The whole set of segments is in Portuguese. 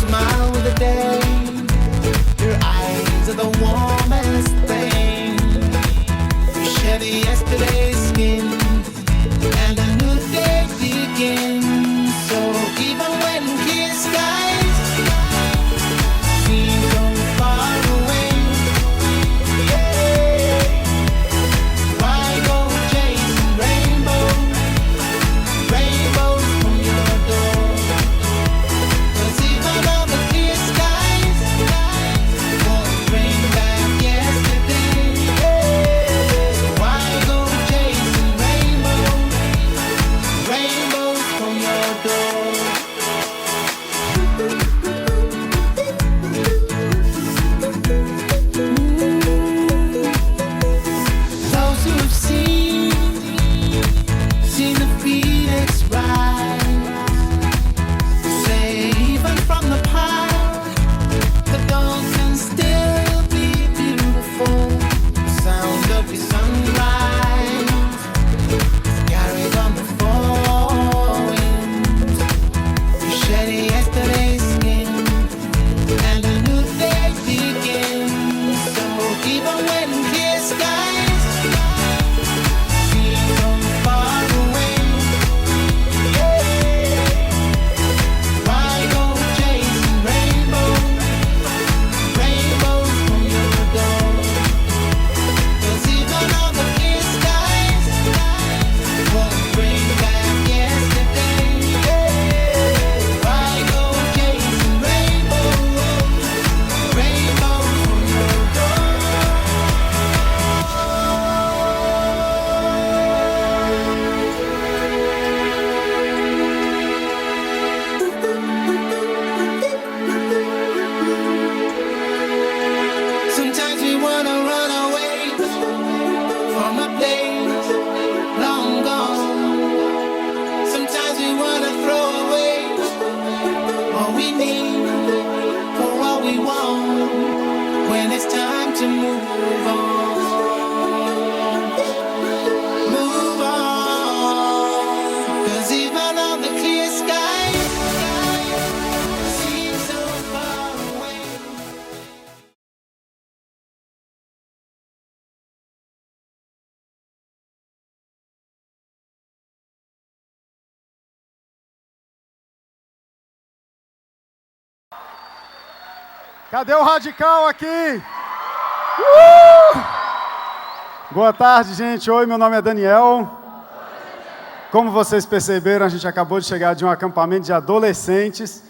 smile with the day. Your eyes are the warmest thing. You shed yesterday's skin, and a new day begins. So even when clear skies seem so far away, yeah, why go chasing rainbows, rainbows from your door? 'Cause even on the clear skies won't bring back yesterday, yeah. So why go chasing rainbows, rainbows from your door? Those who've seen the phoenix rise, say even from the past, the dawn can still be beautiful. The sound of your sunrise carried on the fall winds. You shed yesterday's skin, and a new day begins. So even when clear skies seem so far away, yeah, why go chasing rainbows, rainbows from your door? 'Cause even on the clear skies won't bring back yesterday, yeah. Why go chasing rainbows, rainbows from your door? Sometimes we wanna run away from a place long gone. Sometimes we wanna throw away what we need for what we want when it's time to move on. Move on. 'Cause even on the clear skies seem so far away. Cadê o radical aqui? Boa tarde, gente. Oi, meu nome é Daniel. Como vocês perceberam, a gente acabou de chegar de um acampamento de adolescentes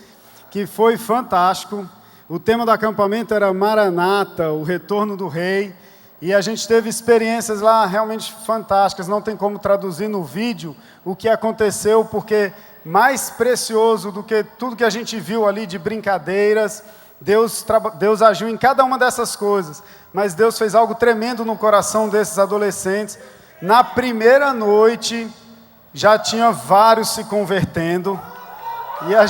que foi fantástico. O tema do acampamento era Maranata, o retorno do rei. E a gente teve experiências lá realmente fantásticas. Não tem como traduzir no vídeo o que aconteceu, porque mais precioso do que tudo que a gente viu ali de brincadeiras, Deus agiu em cada uma dessas coisas, mas Deus fez algo tremendo no coração desses adolescentes. Na primeira noite, já tinha vários se convertendo, e a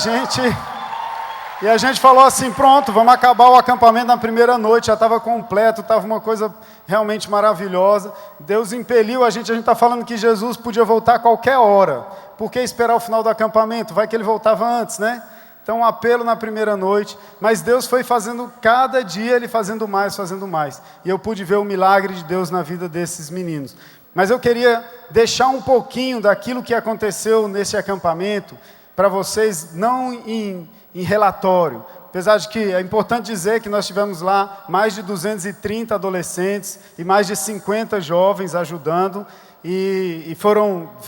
gente falou assim, pronto, vamos acabar o acampamento na primeira noite, já estava completo, estava uma coisa realmente maravilhosa. Deus impeliu a gente está falando que Jesus podia voltar a qualquer hora, por que esperar o final do acampamento? Vai que ele voltava antes, né? Então, um apelo na primeira noite, mas Deus foi fazendo cada dia, Ele fazendo mais. E eu pude ver o milagre de Deus na vida desses meninos. Mas eu queria deixar um pouquinho daquilo que aconteceu nesse acampamento, para vocês, não em relatório. Apesar de que é importante dizer que nós tivemos lá mais de 230 adolescentes e mais de 50 jovens ajudando. E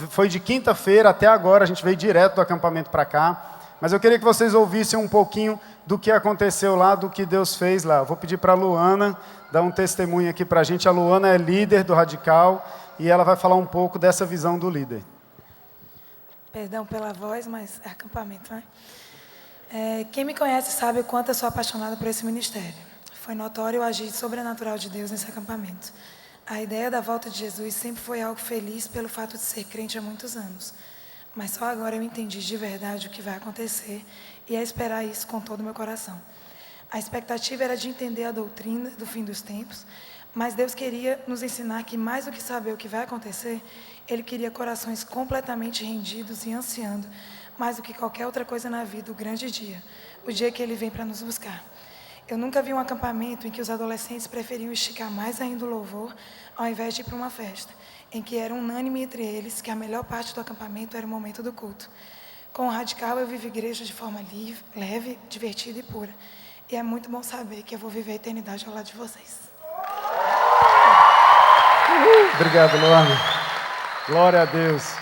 foi de quinta-feira até agora, a gente veio direto do acampamento para cá. Mas eu queria que vocês ouvissem um pouquinho do que aconteceu lá, do que Deus fez lá. Eu vou pedir para a Luana dar um testemunho aqui para a gente. A Luana é líder do Radical e ela vai falar um pouco dessa visão do líder. Perdão pela voz, mas é acampamento, né? Quem me conhece sabe o quanto eu sou apaixonada por esse ministério. Foi notório o agir sobrenatural de Deus nesse acampamento. A ideia da volta de Jesus sempre foi algo feliz pelo fato de ser crente há muitos anos. Mas só agora eu entendi de verdade o que vai acontecer e a esperar isso com todo o meu coração. A expectativa era de entender a doutrina do fim dos tempos, mas Deus queria nos ensinar que mais do que saber o que vai acontecer, Ele queria corações completamente rendidos e ansiando, mais do que qualquer outra coisa na vida, o grande dia. o dia que Ele vem para nos buscar. Eu nunca vi um acampamento em que os adolescentes preferiam esticar mais ainda o louvor ao invés de ir para uma festa, em que era unânime entre eles que a melhor parte do acampamento era o momento do culto. Com o Radical, eu vivo igreja de forma livre, leve, divertida e pura. E é muito bom saber que eu vou viver a eternidade ao lado de vocês. Obrigado, Luana. Glória a Deus.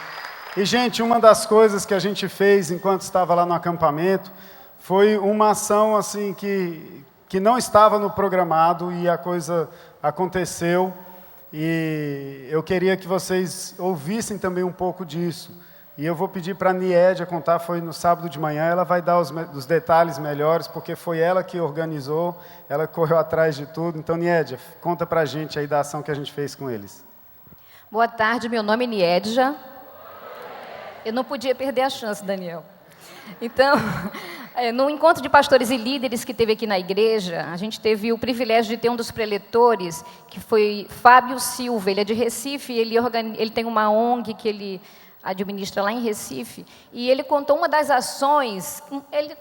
E, gente, uma das coisas que a gente fez enquanto estava lá no acampamento foi uma ação assim que não estava no programado e a coisa aconteceu. E eu queria que vocês ouvissem também um pouco disso. E eu vou pedir para a Niédia contar, foi no sábado de manhã, ela vai dar os detalhes melhores, porque foi ela que organizou, ela correu atrás de tudo. Então, Niédia, conta para a gente aí da ação que a gente fez com eles. Boa tarde, meu nome é Niédia. Eu não podia perder a chance, Daniel. Então, no encontro de pastores e líderes que teve aqui na igreja, a gente teve o privilégio de ter um dos preletores, que foi Fábio Silva, ele é de Recife, ele tem uma ONG que ele administra lá em Recife, e ele contou uma das ações,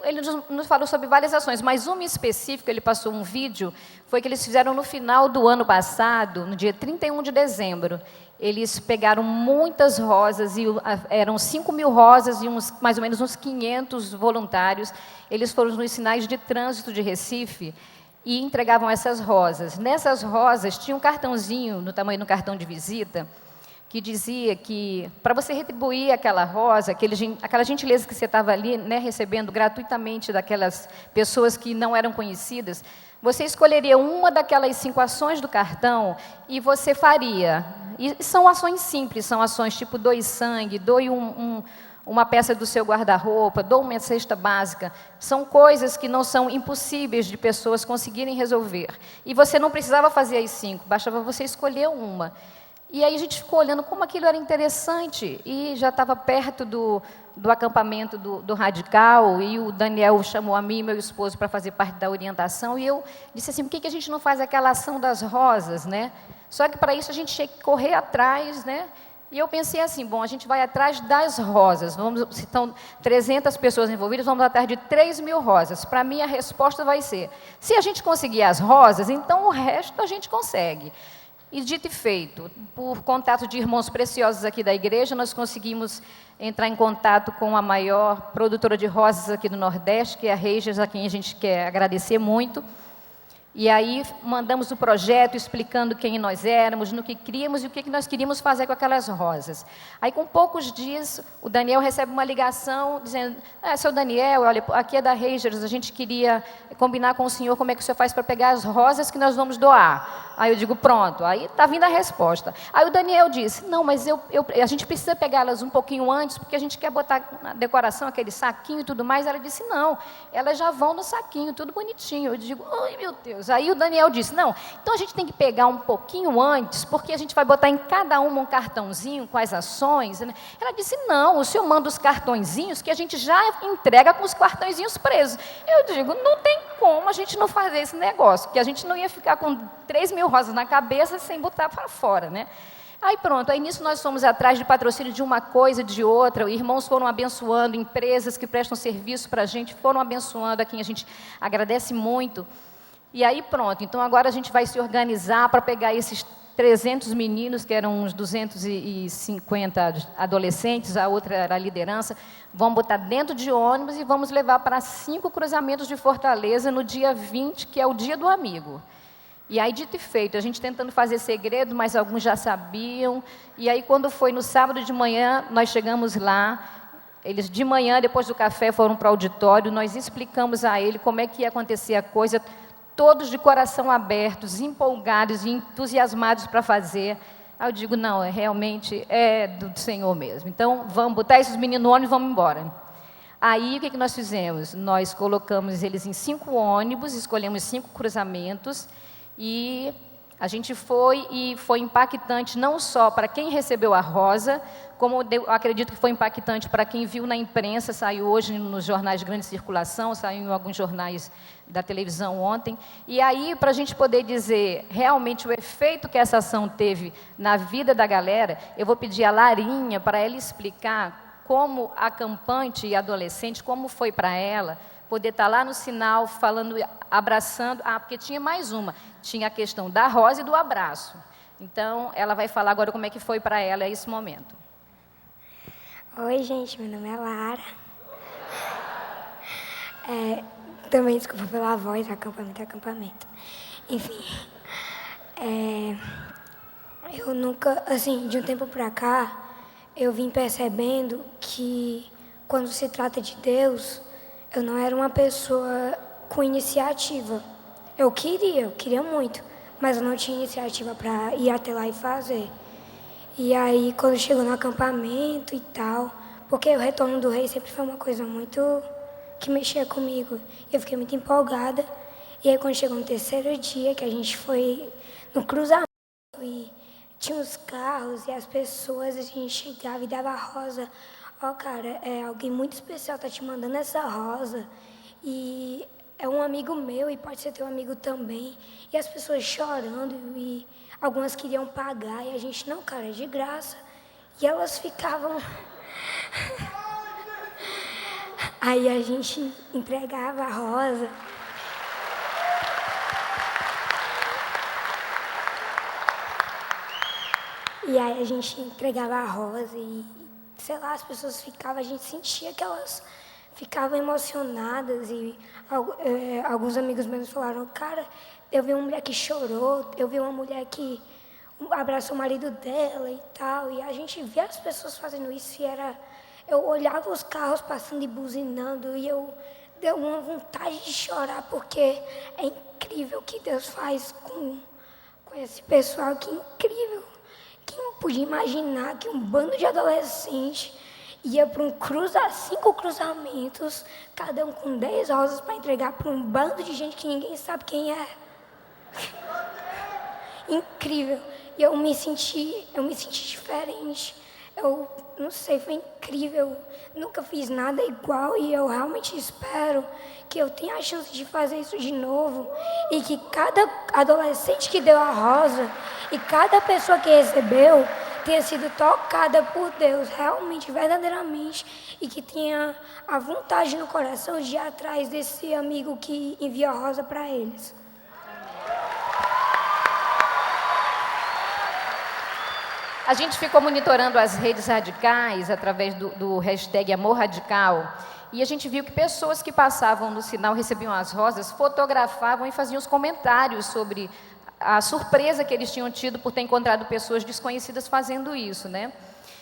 ele nos falou sobre várias ações, mas uma específica, ele passou um vídeo, foi que eles fizeram no final do ano passado, no dia 31 de dezembro, eles pegaram muitas rosas, e eram 5.000 rosas e mais ou menos uns 500 voluntários, eles foram nos sinais de trânsito de Recife, e entregavam essas rosas. Nessas rosas tinha um cartãozinho, no tamanho do cartão de visita, que dizia que, para você retribuir aquela rosa, aquela gentileza que você estava ali, né, recebendo gratuitamente daquelas pessoas que não eram conhecidas, você escolheria uma daquelas 5 ações do cartão e você faria. E são ações simples, são ações tipo doe sangue, doe uma peça do seu guarda-roupa, doe uma cesta básica. São coisas que não são impossíveis de pessoas conseguirem resolver. E você não precisava fazer as 5, bastava você escolher uma. E aí a gente ficou olhando como aquilo era interessante, e já estava perto do acampamento do Radical, e o Daniel chamou a mim e meu esposo para fazer parte da orientação, e eu disse assim, por que a gente não faz aquela ação das rosas, né? Só que para isso a gente tinha que correr atrás, né? E eu pensei assim, bom, a gente vai atrás das rosas, se estão 300 pessoas envolvidas, vamos atrás de 3.000 rosas. Para mim a resposta vai ser, se a gente conseguir as rosas, então o resto a gente consegue. E dito e feito, por contato de irmãos preciosos aqui da igreja, nós conseguimos entrar em contato com a maior produtora de rosas aqui do Nordeste, que é a Reijas, a quem a gente quer agradecer muito. E aí mandamos o projeto explicando quem nós éramos, no que queríamos e o que nós queríamos fazer com aquelas rosas. Aí, com poucos dias, o Daniel recebe uma ligação dizendo, seu Daniel, olha, aqui é da Rangers, a gente queria combinar com o senhor como é que o senhor faz para pegar as rosas que nós vamos doar. Aí eu digo, pronto, aí está vindo a resposta. Aí o Daniel disse, não, mas a gente precisa pegá-las um pouquinho antes, porque a gente quer botar na decoração aquele saquinho e tudo mais. Ela disse, não, elas já vão no saquinho, tudo bonitinho. Eu digo, ai meu Deus. Aí o Daniel disse, não, então a gente tem que pegar um pouquinho antes, porque a gente vai botar em cada uma um cartãozinho com as ações. Né? Ela disse, não, o senhor manda os cartõezinhos que a gente já entrega com os cartõezinhos presos. Eu digo, não tem como a gente não fazer esse negócio, porque a gente não ia ficar com 3.000 rosas na cabeça sem botar para fora, né? Aí pronto, aí nisso nós fomos atrás de patrocínio de uma coisa, de outra, irmãos foram abençoando, empresas que prestam serviço para a gente foram abençoando, a quem a gente agradece muito. E aí pronto, então agora a gente vai se organizar para pegar esses 300 meninos, que eram uns 250 adolescentes, a outra era a liderança, vamos botar dentro de ônibus e vamos levar para 5 cruzamentos de Fortaleza no dia 20, que é o dia do amigo. E aí, dito e feito, a gente tentando fazer segredo, mas alguns já sabiam. E aí, quando foi no sábado de manhã, nós chegamos lá. Eles, de manhã, depois do café, foram para o auditório. Nós explicamos a ele como é que ia acontecer a coisa. Todos de coração abertos, empolgados e entusiasmados para fazer. Aí eu digo, não, realmente é do Senhor mesmo. Então, vamos botar esses meninos no ônibus e vamos embora. Aí, o que nós fizemos? Nós colocamos eles em 5 ônibus, escolhemos 5 cruzamentos, e a gente foi, e foi impactante não só para quem recebeu a rosa, como eu acredito que foi impactante para quem viu na imprensa, saiu hoje nos jornais de grande circulação, saiu em alguns jornais da televisão ontem. E aí, para a gente poder dizer realmente o efeito que essa ação teve na vida da galera, eu vou pedir a Larinha para ela explicar como a campante e adolescente, como foi para ela poder estar lá no sinal, falando, abraçando. Porque tinha mais uma, tinha a questão da rosa e do abraço. Então, ela vai falar agora como é que foi para ela esse momento. Oi, gente, meu nome é Lara. Também desculpa pela voz, acampamento. Enfim, eu nunca, assim, de um tempo pra cá, eu vim percebendo que quando se trata de Deus, eu não era uma pessoa com iniciativa. Eu queria muito, mas eu não tinha iniciativa para ir até lá e fazer. E aí, quando chegou no acampamento e tal, porque o Retorno do Rei sempre foi uma coisa muito que mexia comigo. E eu fiquei muito empolgada. E aí, quando chegou no terceiro dia, que a gente foi no cruzamento e tinha os carros e as pessoas, a gente chegava e dava a rosa. Cara, alguém muito especial tá te mandando essa rosa. E é um amigo meu e pode ser teu amigo também. E as pessoas chorando e algumas queriam pagar e a gente, não, cara, é de graça. E elas ficavam... Aí a gente entregava a rosa. E aí a gente entregava a rosa e, sei lá, as pessoas ficavam, a gente sentia que elas ficavam emocionadas e alguns amigos meus falaram, cara, eu vi uma mulher que chorou, eu vi uma mulher que abraçou o marido dela e tal, e a gente via as pessoas fazendo isso e eu olhava os carros passando e buzinando e eu deu uma vontade de chorar, porque é incrível o que Deus faz com esse pessoal, que incrível. Quem podia imaginar que um bando de adolescentes ia para 5 cruzamentos, cada um com 10 rosas para entregar para um bando de gente que ninguém sabe quem é? Incrível. E eu me senti diferente. Eu não sei, foi incrível. Nunca fiz nada igual e eu realmente espero que eu tenha a chance de fazer isso de novo e que cada adolescente que deu a rosa e cada pessoa que recebeu tenha sido tocada por Deus, realmente, verdadeiramente, e que tenha a vontade no coração de ir atrás desse amigo que envia a rosa para eles. A gente ficou monitorando as redes radicais através do hashtag Amor Radical e a gente viu que pessoas que passavam no sinal, recebiam as rosas, fotografavam e faziam os comentários sobre a surpresa que eles tinham tido por ter encontrado pessoas desconhecidas fazendo isso, né?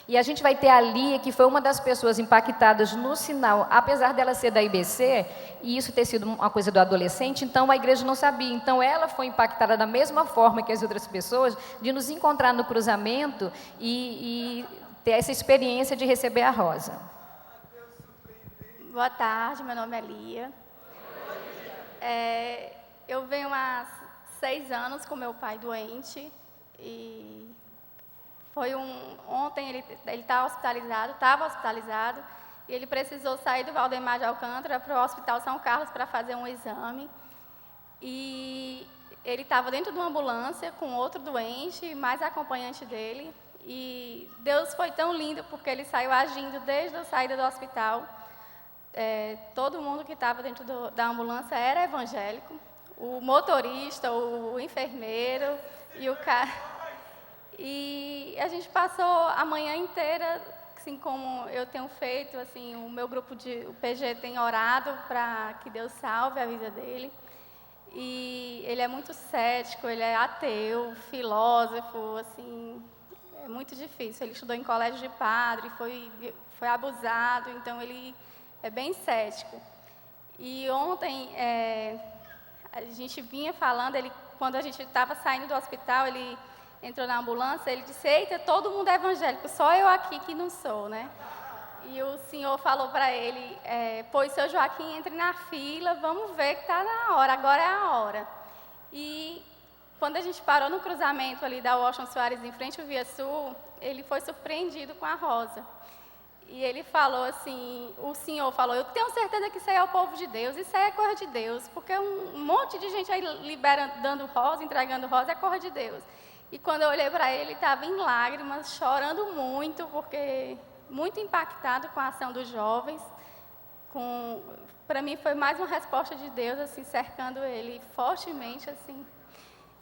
E a gente vai ter a Lia, que foi uma das pessoas impactadas no sinal, apesar dela ser da IBC, e isso ter sido uma coisa do adolescente, então a igreja não sabia. Então ela foi impactada da mesma forma que as outras pessoas, de nos encontrar no cruzamento e ter essa experiência de receber a rosa. Boa tarde, meu nome é Lia. Eu venho há 6 anos com meu pai doente e ontem ele estava hospitalizado e ele precisou sair do Valdemar de Alcântara para o Hospital São Carlos para fazer um exame. E ele estava dentro de uma ambulância com outro doente, mais acompanhante dele. E Deus foi tão lindo porque ele saiu agindo desde a saída do hospital. Todo mundo que estava dentro da ambulância era evangélico. O motorista, o enfermeiro e o cara... E a gente passou a manhã inteira, assim como eu tenho feito, assim, o meu grupo o PG tem orado para que Deus salve a vida dele. E ele é muito cético, ele é ateu, filósofo, assim, é muito difícil. Ele estudou em colégio de padre, foi abusado, então ele é bem cético. E ontem a gente vinha falando, quando a gente estava saindo do hospital, ele entrou na ambulância, ele disse, eita, todo mundo é evangélico, só eu aqui que não sou, né? E o senhor falou para ele, pois, seu Joaquim, entre na fila, vamos ver que está na hora, agora é a hora. E quando a gente parou no cruzamento ali da Washington Soares, em frente ao Via Sul, ele foi surpreendido com a rosa. E ele falou assim, o senhor falou, eu tenho certeza que isso aí é o povo de Deus, isso aí é coisa de Deus, porque um monte de gente aí dando rosa, entregando rosa, é coisa de Deus. E quando eu olhei para ele estava em lágrimas, chorando muito, porque muito impactado com a ação dos jovens, Para mim foi mais uma resposta de Deus, assim, cercando ele fortemente, assim.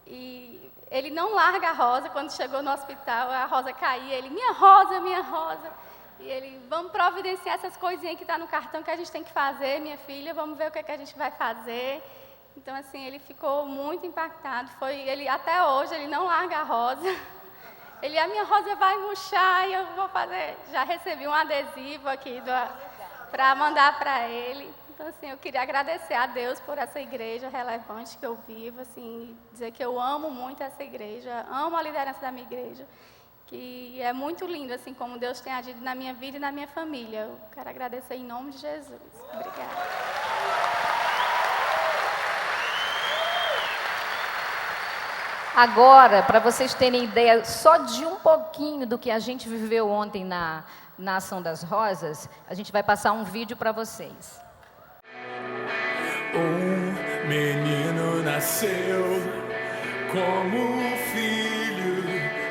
E ele não larga a Rosa. Quando chegou no hospital, a Rosa caía, ele, minha Rosa, minha Rosa. E ele, vamos providenciar essas coisinhas que está no cartão que a gente tem que fazer, minha filha, vamos ver o que é que a gente vai fazer. Então, assim, ele ficou muito impactado. Ele, até hoje, ele não larga a Rosa. Ele, a minha Rosa vai murchar e eu vou fazer. Já recebi um adesivo aqui para mandar para ele. Então, assim, eu queria agradecer a Deus por essa igreja relevante que eu vivo, assim, dizer que eu amo muito essa igreja, amo a liderança da minha igreja, que é muito lindo, assim, como Deus tem agido na minha vida e na minha família. Eu quero agradecer em nome de Jesus. Obrigada. Agora, para vocês terem ideia só de um pouquinho do que a gente viveu ontem na Ação das Rosas, a gente vai passar um vídeo para vocês. Um menino nasceu, como um filho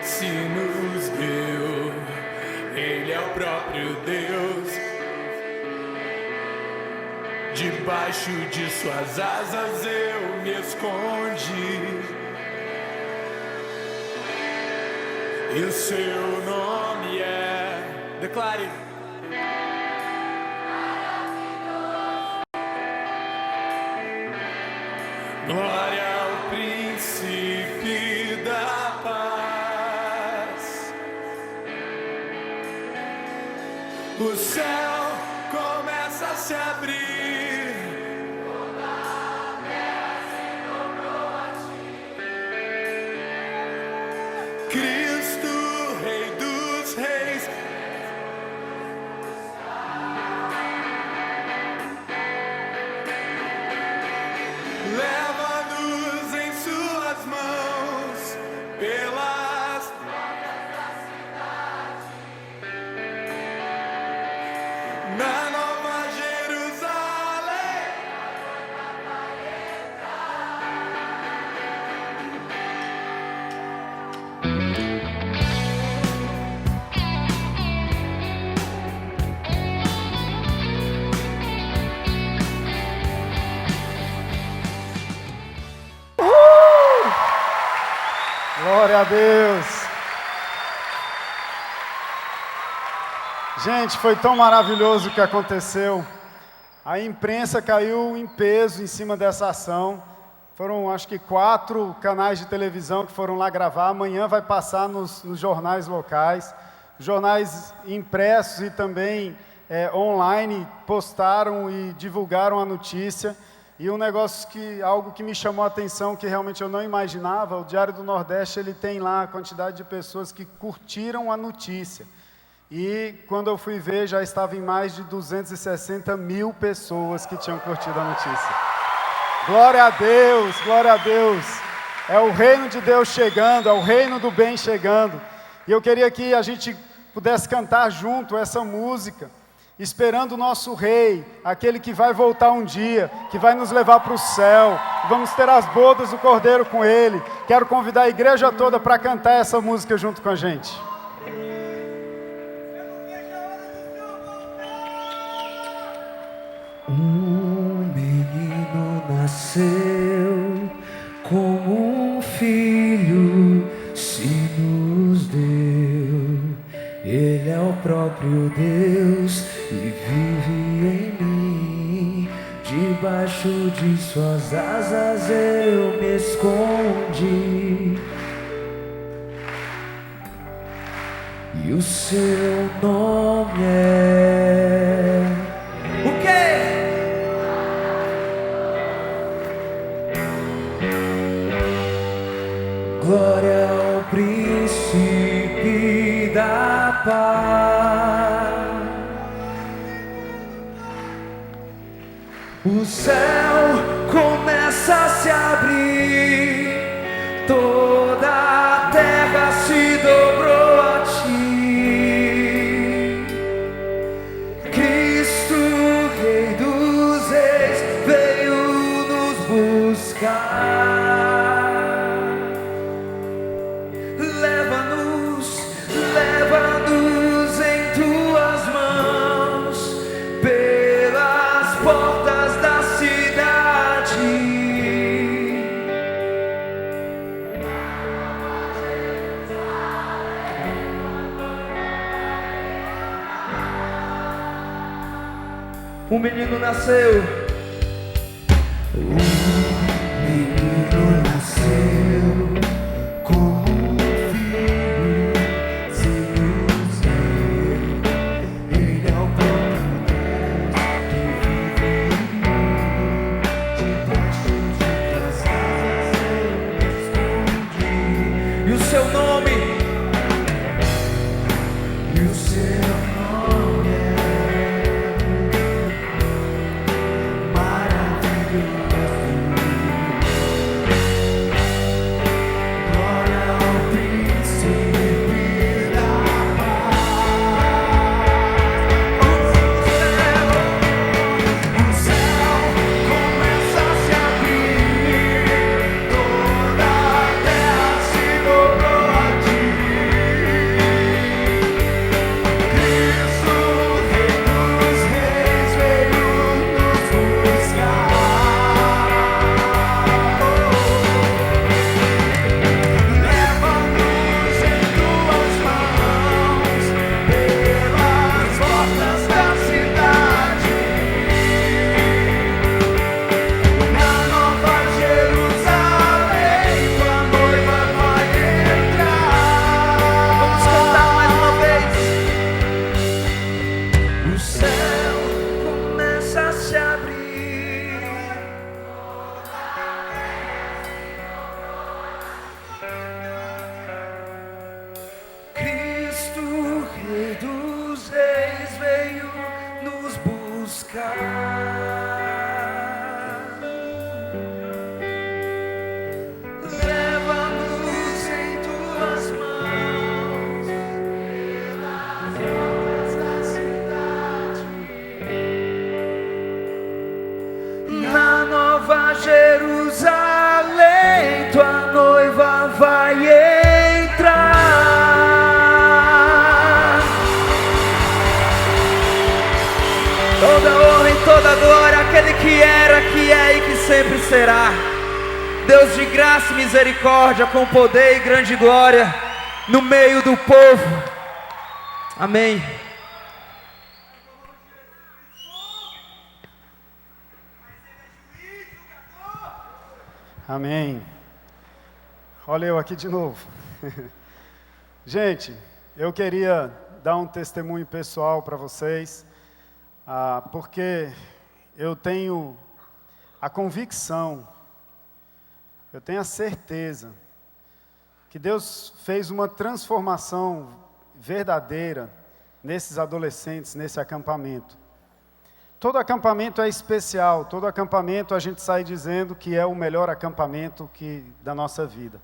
se nos deu. Ele é o próprio Deus. Debaixo de suas asas eu me escondi. E o seu nome é... Declare. Glória ao príncipe da paz. O céu começa a se abrir. Toda a terra se dobrou a ti. Cristo, Rei dos Reis. Leva-nos em suas mãos pelas portas da cidade, na Nova Jerusalém. Glória a Deus. Gente, foi tão maravilhoso o que aconteceu. A imprensa caiu em peso em cima dessa ação. Foram, acho que, 4 canais de televisão que foram lá gravar. Amanhã vai passar nos jornais locais. Jornais impressos e também online postaram e divulgaram a notícia. E algo que me chamou a atenção, que realmente eu não imaginava, o Diário do Nordeste, ele tem lá a quantidade de pessoas que curtiram a notícia. E quando eu fui ver, já estava em mais de 260 mil pessoas que tinham curtido a notícia. Glória a Deus, glória a Deus. É o reino de Deus chegando, é o reino do bem chegando. E eu queria que a gente pudesse cantar junto essa música, esperando o nosso Rei, aquele que vai voltar um dia, que vai nos levar para o céu, vamos ter as bodas do Cordeiro com Ele. Quero convidar a igreja toda para cantar essa música junto com a gente. Um menino nasceu, como um filho se nos deu. Ele é o próprio Deus e vive em mim. Debaixo de suas asas eu me escondi. E o seu nome é... O quê? Glória ao príncipe da paz. O céu começa a se abrir, toda a terra se dobrou a ti. Cristo, Rei dos Reis, veio nos buscar. Leva-nos em tuas mãos pelas Um menino nasceu. Um menino nasceu como um filho sem dizer. Ele é o próprio Deus que vive em mim. Debaixo de tuas asas eu me escondi. E o seu nome? E o seu nome é maravilhoso. Glória ao príncipe da paz. O céu começa a se abrir, toda a terra se dobrou a ti. Cristo, Rei dos Reis, veio nos buscar. Leva-nos em tuas mãos pelas portas da cidade. Na Nova Jerusalém, tua noiva vai entrar. Vamos cantar mais uma vez. O céu começa a se abrir. Cristo, Rei dos Reis, veio nos buscar. Leva-nos em tuas mãos pelas portas da cidade. Na Nova Jerusalém, tua noiva vai entrar. Toda honra e toda glória àquele que era, que é e que sempre será. Deus de graça e misericórdia, com poder e grande glória no meio do povo. Amém. Amém. Olha eu aqui de novo. Gente, eu queria dar um testemunho pessoal para vocês, porque eu tenho a convicção, eu tenho a certeza que Deus fez uma transformação verdadeira nesses adolescentes, nesse acampamento. Todo acampamento é especial, todo acampamento a gente sai dizendo que é o melhor acampamento da nossa vida.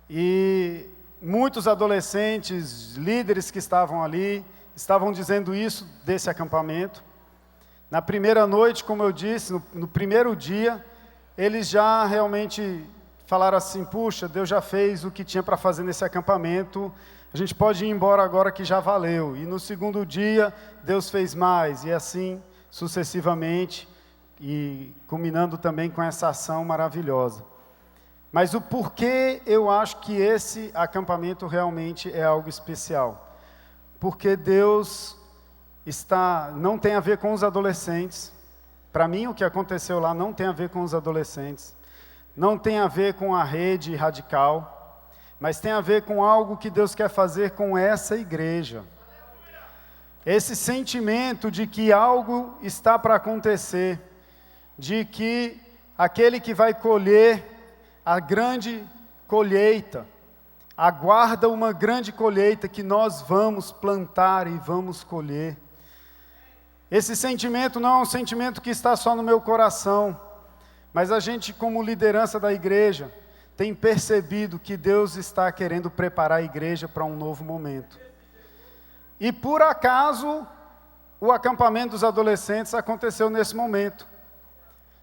E muitos adolescentes, líderes que estavam ali, estavam dizendo isso desse acampamento. Na primeira noite, como eu disse, no primeiro dia, eles já realmente falaram assim: puxa, Deus já fez o que tinha para fazer nesse acampamento, a gente pode ir embora agora que já valeu. E no segundo dia, Deus fez mais, e assim sucessivamente, e culminando também com essa ação maravilhosa. Mas o porquê eu acho que esse acampamento realmente é algo especial? Porque Deus não tem a ver com os adolescentes. Para mim, o que aconteceu lá não tem a ver com os adolescentes, não tem a ver com a rede radical, mas tem a ver com algo que Deus quer fazer com essa igreja. Esse sentimento de que algo está para acontecer, de que aquele que vai colher a grande colheita, aguarda uma grande colheita que nós vamos plantar e vamos colher. Esse sentimento não é um sentimento que está só no meu coração, mas a gente, como liderança da igreja, tem percebido que Deus está querendo preparar a igreja para um novo momento. E por acaso, o acampamento dos adolescentes aconteceu nesse momento.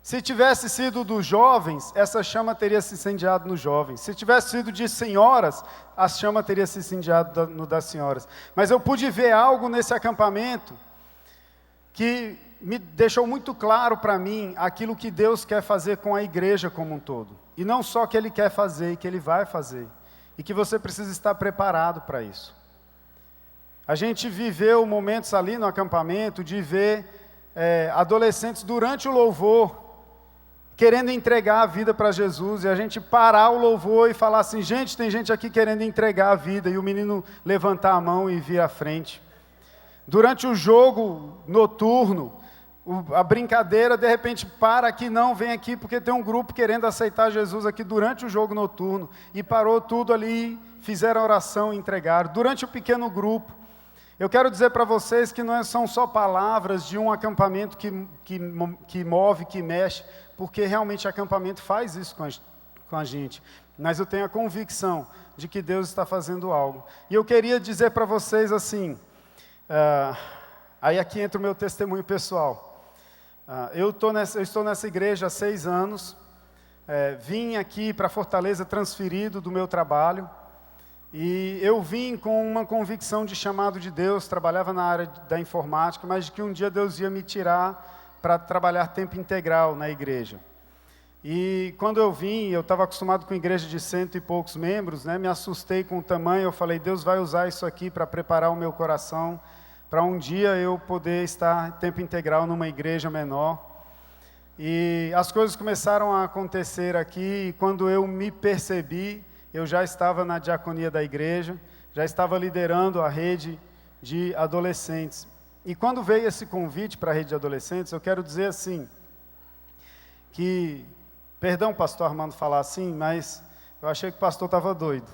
Se tivesse sido dos jovens, essa chama teria se incendiado nos jovens. Se tivesse sido de senhoras, a chama teria se incendiado no das senhoras. Mas eu pude ver algo nesse acampamento que me deixou muito claro para mim aquilo que Deus quer fazer com a igreja como um todo. E não só que Ele quer fazer, que Ele vai fazer. E que você precisa estar preparado para isso. A gente viveu momentos ali no acampamento de ver adolescentes durante o louvor, querendo entregar a vida para Jesus, e a gente parar o louvor e falar assim, gente, tem gente aqui querendo entregar a vida, e o menino levantar a mão e vir à frente. Durante o jogo noturno, a brincadeira, de repente, para aqui, não, vem aqui, porque tem um grupo querendo aceitar Jesus aqui durante o jogo noturno, e parou tudo ali, fizeram a oração e entregaram. Durante o pequeno grupo, eu quero dizer para vocês que não são só palavras de um acampamento que move, que mexe, porque realmente acampamento faz isso com a gente. Mas eu tenho a convicção de que Deus está fazendo algo. E eu queria dizer para vocês assim, aí aqui entra o meu testemunho pessoal. Eu estou nessa igreja há 6 anos, vim aqui para Fortaleza transferido do meu trabalho, e eu vim com uma convicção de chamado de Deus, trabalhava na área da informática, mas de que um dia Deus ia me tirar para trabalhar tempo integral na igreja. E quando eu vim, eu estava acostumado com igreja de 100 e poucos membros, né? Me assustei com o tamanho, eu falei, Deus vai usar isso aqui para preparar o meu coração, para um dia eu poder estar tempo integral numa igreja menor. E as coisas começaram a acontecer aqui, e quando eu me percebi, eu já estava na diaconia da igreja, já estava liderando a rede de adolescentes. E quando veio esse convite para a rede de adolescentes, eu quero dizer assim, que, perdão pastor Armando falar assim, mas eu achei que o pastor estava doido.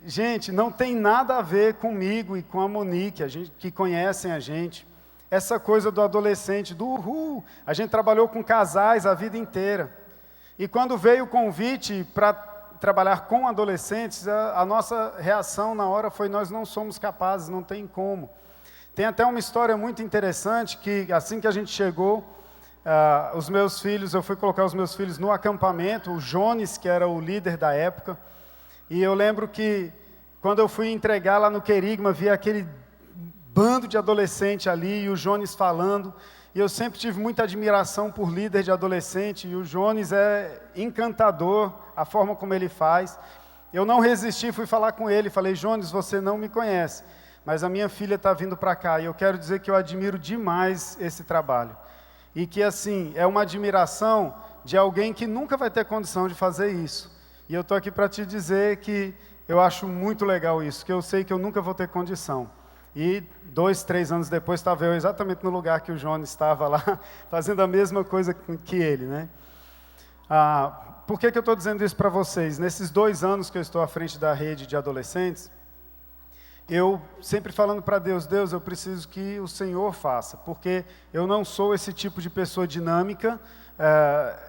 Gente, não tem nada a ver comigo e com a Monique, que conhecem a gente. Essa coisa do adolescente, do uhul, a gente trabalhou com casais a vida inteira. E quando veio o convite para trabalhar com adolescentes, a nossa reação na hora foi, nós não somos capazes, não tem como. Tem até uma história muito interessante, que assim que a gente chegou, os meus filhos, eu fui colocar os meus filhos no acampamento, o Jones, que era o líder da época, e eu lembro que quando eu fui entregar lá no Querigma, vi aquele bando de adolescente ali, e o Jones falando, e eu sempre tive muita admiração por líder de adolescente, e o Jones é encantador, a forma como ele faz. Eu não resisti, fui falar com ele, falei, Jones, você não me conhece, mas a minha filha está vindo para cá, e eu quero dizer que eu admiro demais esse trabalho. E que, assim, é uma admiração de alguém que nunca vai ter condição de fazer isso. E eu estou aqui para te dizer que eu acho muito legal isso, que eu sei que eu nunca vou ter condição. E 2, 3 anos depois estava eu exatamente no lugar que o Jones estava lá, fazendo a mesma coisa que ele, né? Por que eu estou dizendo isso para vocês? Nesses 2 anos que eu estou à frente da rede de adolescentes, eu sempre falando para Deus, Deus, eu preciso que o Senhor faça, porque eu não sou esse tipo de pessoa dinâmica,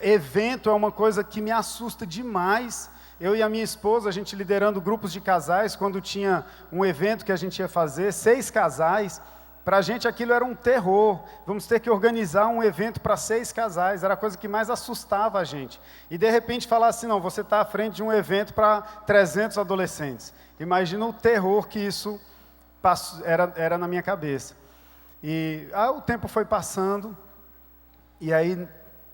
evento é uma coisa que me assusta demais. Eu e a minha esposa, a gente liderando grupos de casais, quando tinha um evento que a gente ia fazer, 6 casais, para a gente aquilo era um terror. Vamos ter que organizar um evento para 6 casais, era a coisa que mais assustava a gente. E de repente falar assim, não, você está à frente de um evento para 300 adolescentes. Imagina o terror que isso era na minha cabeça. E o tempo foi passando, e aí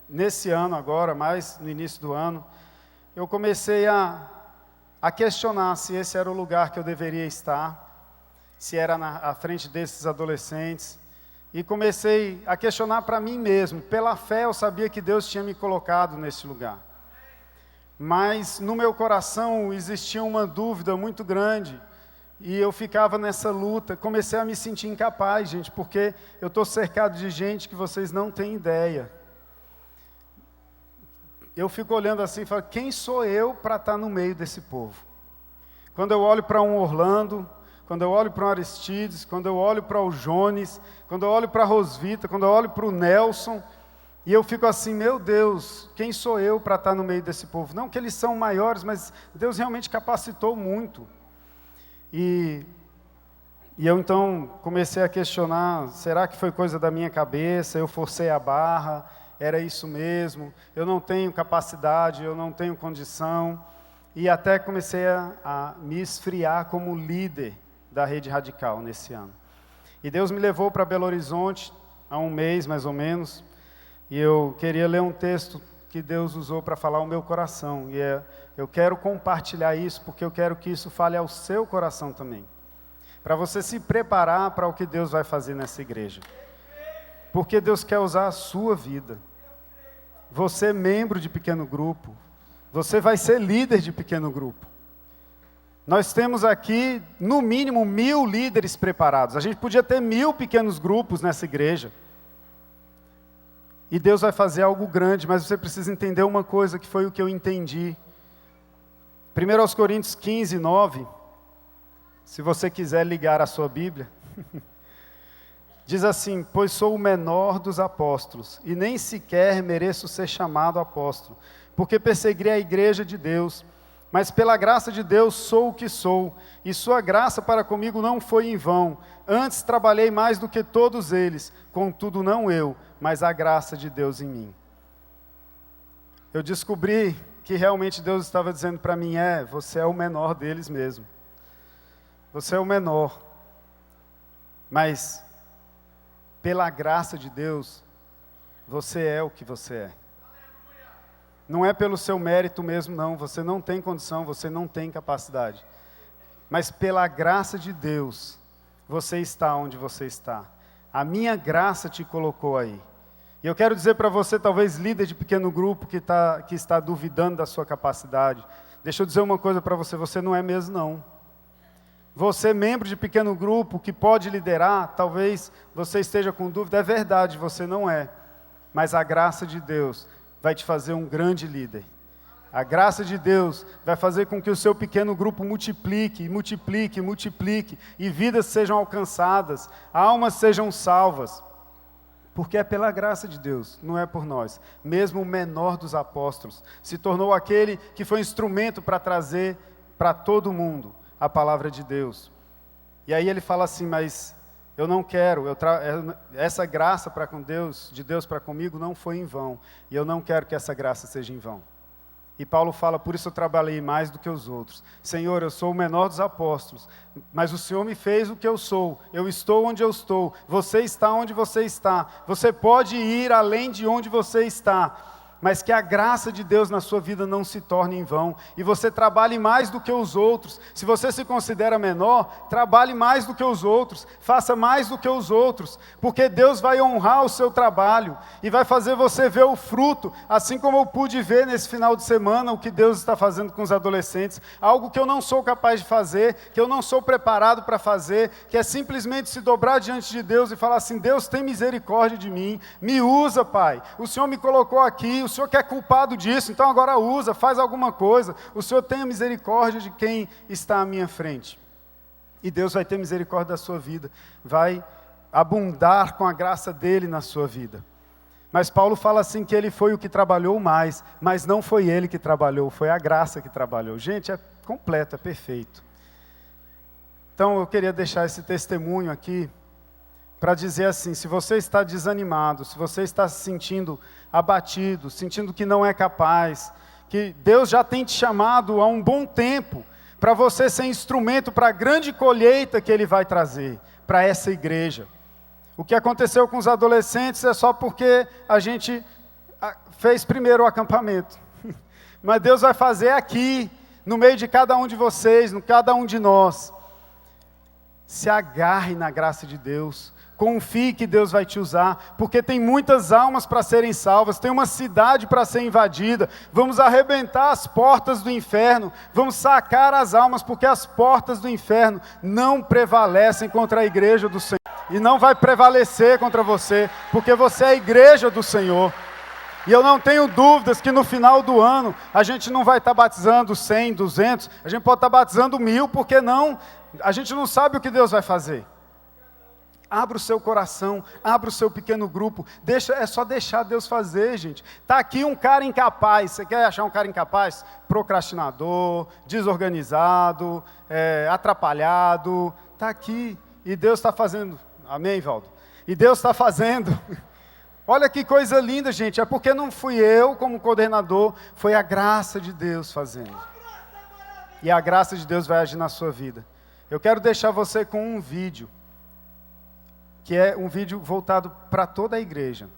nesse ano agora, mais no início do ano, eu comecei a questionar se esse era o lugar que eu deveria estar, se era à frente desses adolescentes, e comecei a questionar para mim mesmo. Pela fé eu sabia que Deus tinha me colocado nesse lugar, mas no meu coração existia uma dúvida muito grande, e eu ficava nessa luta, comecei a me sentir incapaz, gente, porque eu estou cercado de gente que vocês não têm ideia. Eu fico olhando assim e falo, quem sou eu para estar no meio desse povo? Quando eu olho para um Orlando, quando eu olho para um Aristides, quando eu olho para o Jones, quando eu olho para a Rosvita, quando eu olho para o Nelson, e eu fico assim, meu Deus, quem sou eu para estar no meio desse povo? Não que eles são maiores, mas Deus realmente capacitou muito. E eu então comecei a questionar, será que foi coisa da minha cabeça, eu forcei a barra, era isso mesmo, eu não tenho capacidade, eu não tenho condição, e até comecei a me esfriar como líder da Rede Radical nesse ano. E Deus me levou para Belo Horizonte, há 1 mês mais ou menos, e eu queria ler um texto que Deus usou para falar ao meu coração, e eu quero compartilhar isso, porque eu quero que isso fale ao seu coração também, para você se preparar para o que Deus vai fazer nessa igreja. Porque Deus quer usar a sua vida. Você é membro de pequeno grupo. Você vai ser líder de pequeno grupo. Nós temos aqui, no mínimo, 1000 líderes preparados. A gente podia ter 1000 pequenos grupos nessa igreja. E Deus vai fazer algo grande, mas você precisa entender uma coisa, que foi o que eu entendi. 1 Coríntios 15, 9, se você quiser ligar a sua Bíblia, diz assim: pois sou o menor dos apóstolos, e nem sequer mereço ser chamado apóstolo, porque persegui a igreja de Deus, mas pela graça de Deus sou o que sou, e sua graça para comigo não foi em vão. Antes trabalhei mais do que todos eles, contudo não eu, mas a graça de Deus em mim. Eu descobri que realmente Deus estava dizendo para mim, você é o menor deles mesmo. Você é o menor. Mas, pela graça de Deus, você é o que você é. Não é pelo seu mérito mesmo, não. Você não tem condição, você não tem capacidade. Mas pela graça de Deus, você está onde você está. A minha graça te colocou aí. E eu quero dizer para você, talvez líder de pequeno grupo, que está duvidando da sua capacidade. Deixa eu dizer uma coisa para você, você não é mesmo não. Você, membro de pequeno grupo, que pode liderar, talvez você esteja com dúvida, é verdade, você não é. Mas a graça de Deus vai te fazer um grande líder. A graça de Deus vai fazer com que o seu pequeno grupo multiplique, multiplique, multiplique, e vidas sejam alcançadas, almas sejam salvas. Porque é pela graça de Deus, não é por nós. Mesmo o menor dos apóstolos se tornou aquele que foi instrumento para trazer para todo mundo a palavra de Deus. E aí ele fala assim, mas eu não quero, essa graça de Deus para comigo não foi em vão. E eu não quero que essa graça seja em vão. E Paulo fala, por isso eu trabalhei mais do que os outros. Senhor, eu sou o menor dos apóstolos, mas o Senhor me fez o que eu sou. Eu estou onde eu estou. Você está onde você está. Você pode ir além de onde você está. Mas que a graça de Deus na sua vida não se torne em vão. E você trabalhe mais do que os outros. Se você se considera menor, trabalhe mais do que os outros. Faça mais do que os outros. Porque Deus vai honrar o seu trabalho. E vai fazer você ver o fruto. Assim como eu pude ver nesse final de semana o que Deus está fazendo com os adolescentes. Algo que eu não sou capaz de fazer. Que eu não sou preparado para fazer. Que é simplesmente se dobrar diante de Deus e falar assim, Deus tem misericórdia de mim. Me usa, Pai. O Senhor me colocou aqui. O Senhor que é culpado disso, então agora usa, faz alguma coisa. O Senhor tenha misericórdia de quem está à minha frente. E Deus vai ter misericórdia da sua vida. Vai abundar com a graça dEle na sua vida. Mas Paulo fala assim que ele foi o que trabalhou mais, mas não foi ele que trabalhou, foi a graça que trabalhou. Gente, é completo, é perfeito. Então eu queria deixar esse testemunho aqui, para dizer assim, se você está desanimado, se você está se sentindo abatido, sentindo que não é capaz, que Deus já tem te chamado há um bom tempo, para você ser instrumento para a grande colheita que Ele vai trazer, para essa igreja. O que aconteceu com os adolescentes é só porque a gente fez primeiro o acampamento. Mas Deus vai fazer aqui, no meio de cada um de vocês, no cada um de nós. Se agarre na graça de Deus. Confie que Deus vai te usar, porque tem muitas almas para serem salvas, tem uma cidade para ser invadida. Vamos arrebentar as portas do inferno, vamos sacar as almas, porque as portas do inferno não prevalecem contra a igreja do Senhor. E não vai prevalecer contra você, porque você é a igreja do Senhor. E eu não tenho dúvidas que no final do ano, a gente não vai estar batizando 100, 200, a gente pode estar batizando 1000, porque não, a gente não sabe o que Deus vai fazer. Abra o seu coração, abra o seu pequeno grupo, é só deixar Deus fazer, gente. Está aqui um cara incapaz, você quer achar um cara incapaz? Procrastinador, desorganizado, atrapalhado, está aqui. E Deus está fazendo, amém, Valdo? E Deus está fazendo. Olha que coisa linda, gente, é porque não fui eu como coordenador, foi a graça de Deus fazendo. E a graça de Deus vai agir na sua vida. Eu quero deixar você com um vídeo, que é um vídeo voltado para toda a igreja,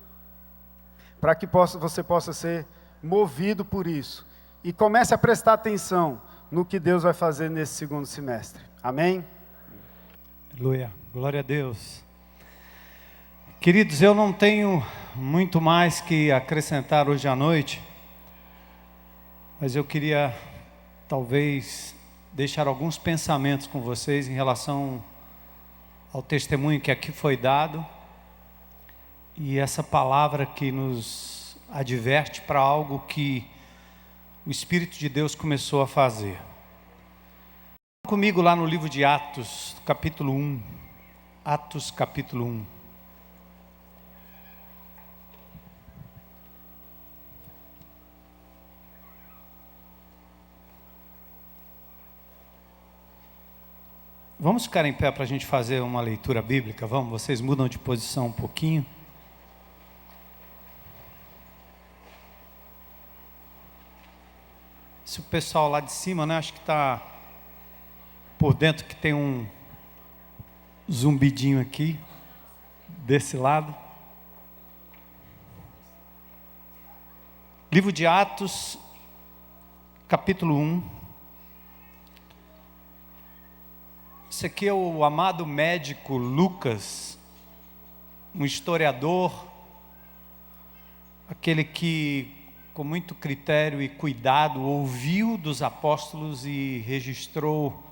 para que você possa ser movido por isso, e comece a prestar atenção no que Deus vai fazer nesse segundo semestre. Amém? Aleluia, glória a Deus. Queridos, eu não tenho muito mais que acrescentar hoje à noite, mas eu queria talvez deixar alguns pensamentos com vocês em relação ao testemunho que aqui foi dado e essa palavra que nos adverte para algo que o Espírito de Deus começou a fazer. Comigo lá no livro de Atos, capítulo 1. Atos, capítulo 1. Vamos ficar em pé para a gente fazer uma leitura bíblica? Vamos? Vocês mudam de posição um pouquinho. Se o pessoal lá de cima, né? Acho que está por dentro, que tem um zumbidinho aqui, desse lado. Livro de Atos, capítulo 1. Esse aqui é o amado médico Lucas, um historiador, aquele que, com muito critério e cuidado, ouviu dos apóstolos e registrou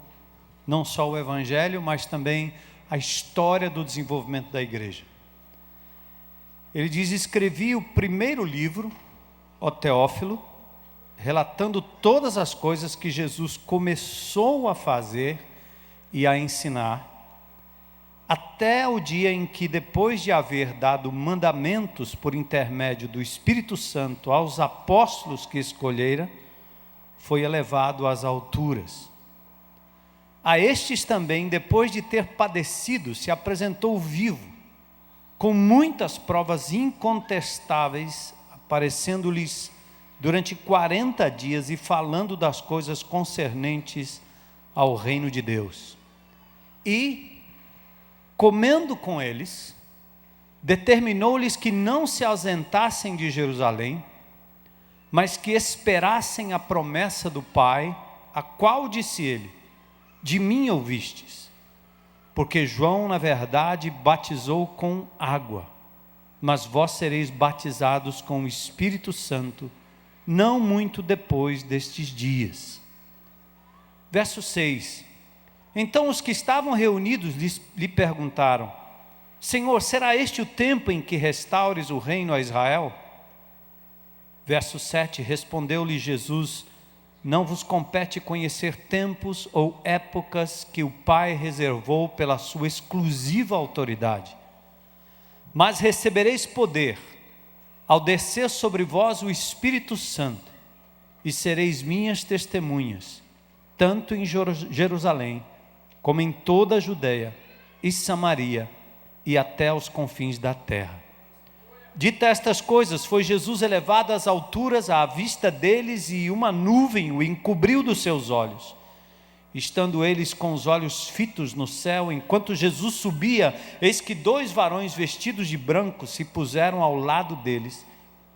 não só o Evangelho, mas também a história do desenvolvimento da igreja. Ele diz: escrevi o primeiro livro, ó Teófilo, relatando todas as coisas que Jesus começou a fazer e a ensinar, até o dia em que, depois de haver dado mandamentos por intermédio do Espírito Santo aos apóstolos que escolhera, foi elevado às alturas. A estes também, depois de ter padecido, se apresentou vivo, com muitas provas incontestáveis, aparecendo-lhes durante 40 dias e falando das coisas concernentes ao reino de Deus. E, comendo com eles, determinou-lhes que não se ausentassem de Jerusalém, mas que esperassem a promessa do Pai, a qual disse ele: de mim ouvistes, porque João, na verdade, batizou com água, mas vós sereis batizados com o Espírito Santo, não muito depois destes dias. Verso 6. Então os que estavam reunidos lhe perguntaram: Senhor, será este o tempo em que restaures o reino a Israel? Verso 7. Respondeu-lhe Jesus: não vos compete conhecer tempos ou épocas que o Pai reservou pela sua exclusiva autoridade. Mas recebereis poder ao descer sobre vós o Espírito Santo, e sereis minhas testemunhas, tanto em Jerusalém, como em toda a Judeia e Samaria, e até os confins da terra. Dita estas coisas, foi Jesus elevado às alturas à vista deles, e uma nuvem o encobriu dos seus olhos. Estando eles com os olhos fitos no céu, enquanto Jesus subia, eis que 2 varões vestidos de branco se puseram ao lado deles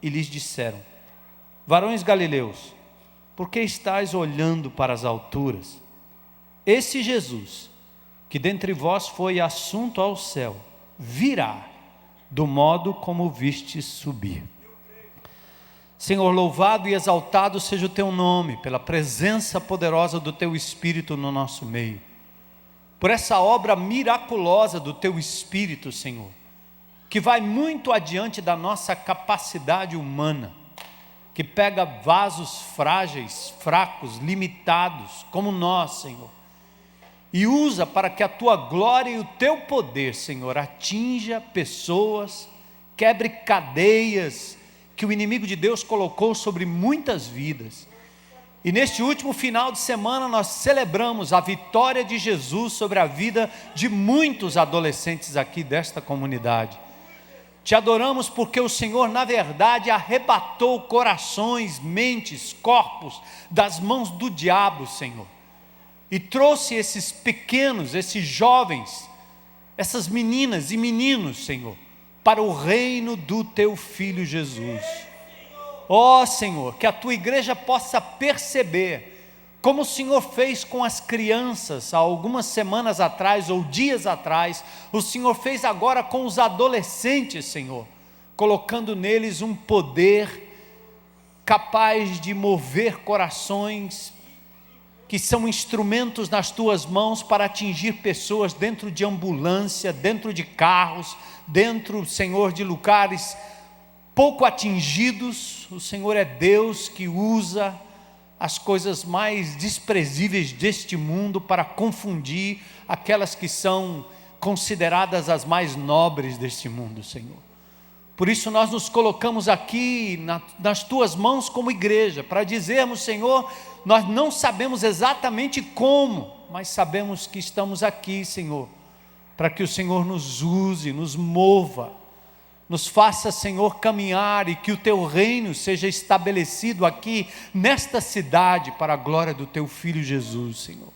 e lhes disseram: varões galileus, por que estáis olhando para as alturas? Esse Jesus, que dentre vós foi assunto ao céu, virá do modo como vistes subir. Senhor, louvado e exaltado seja o teu nome, pela presença poderosa do teu Espírito no nosso meio, por essa obra miraculosa do teu Espírito, Senhor, que vai muito adiante da nossa capacidade humana, que pega vasos frágeis, fracos, limitados, como nós, Senhor, e usa para que a tua glória e o teu poder, Senhor, atinja pessoas, quebre cadeias que o inimigo de Deus colocou sobre muitas vidas. E neste último final de semana nós celebramos a vitória de Jesus sobre a vida de muitos adolescentes aqui desta comunidade. Te adoramos porque o Senhor, na verdade, arrebatou corações, mentes, corpos das mãos do diabo, Senhor, e trouxe esses pequenos, esses jovens, essas meninas e meninos, Senhor, para o reino do teu Filho Jesus. Ó Senhor, que a tua igreja possa perceber como o Senhor fez com as crianças há algumas semanas atrás ou dias atrás, o Senhor fez agora com os adolescentes, Senhor, colocando neles um poder capaz de mover corações, que são instrumentos nas tuas mãos para atingir pessoas dentro de ambulância, dentro de carros, dentro, Senhor, de lugares pouco atingidos. O Senhor é Deus que usa as coisas mais desprezíveis deste mundo para confundir aquelas que são consideradas as mais nobres deste mundo, Senhor. Por isso nós nos colocamos aqui nas tuas mãos como igreja, para dizermos, Senhor, nós não sabemos exatamente como, mas sabemos que estamos aqui, Senhor, para que o Senhor nos use, nos mova, nos faça, Senhor, caminhar e que o teu reino seja estabelecido aqui nesta cidade para a glória do teu Filho Jesus, Senhor.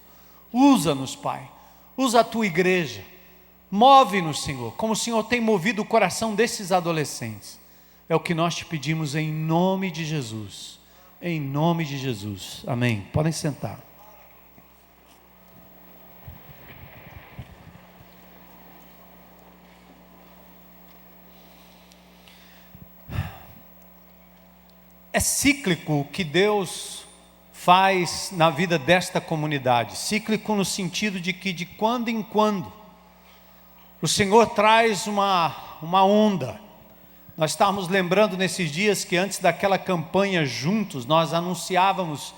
Usa-nos, Pai, usa a tua igreja, move-nos, Senhor, como o Senhor tem movido o coração desses adolescentes. É o que nós te pedimos em nome de Jesus, em nome de Jesus, amém. Podem sentar. É cíclico o que Deus faz na vida desta comunidade, cíclico no sentido de que de quando em quando o Senhor traz uma onda. Nós estávamos lembrando nesses dias que antes daquela campanha juntos, nós anunciávamos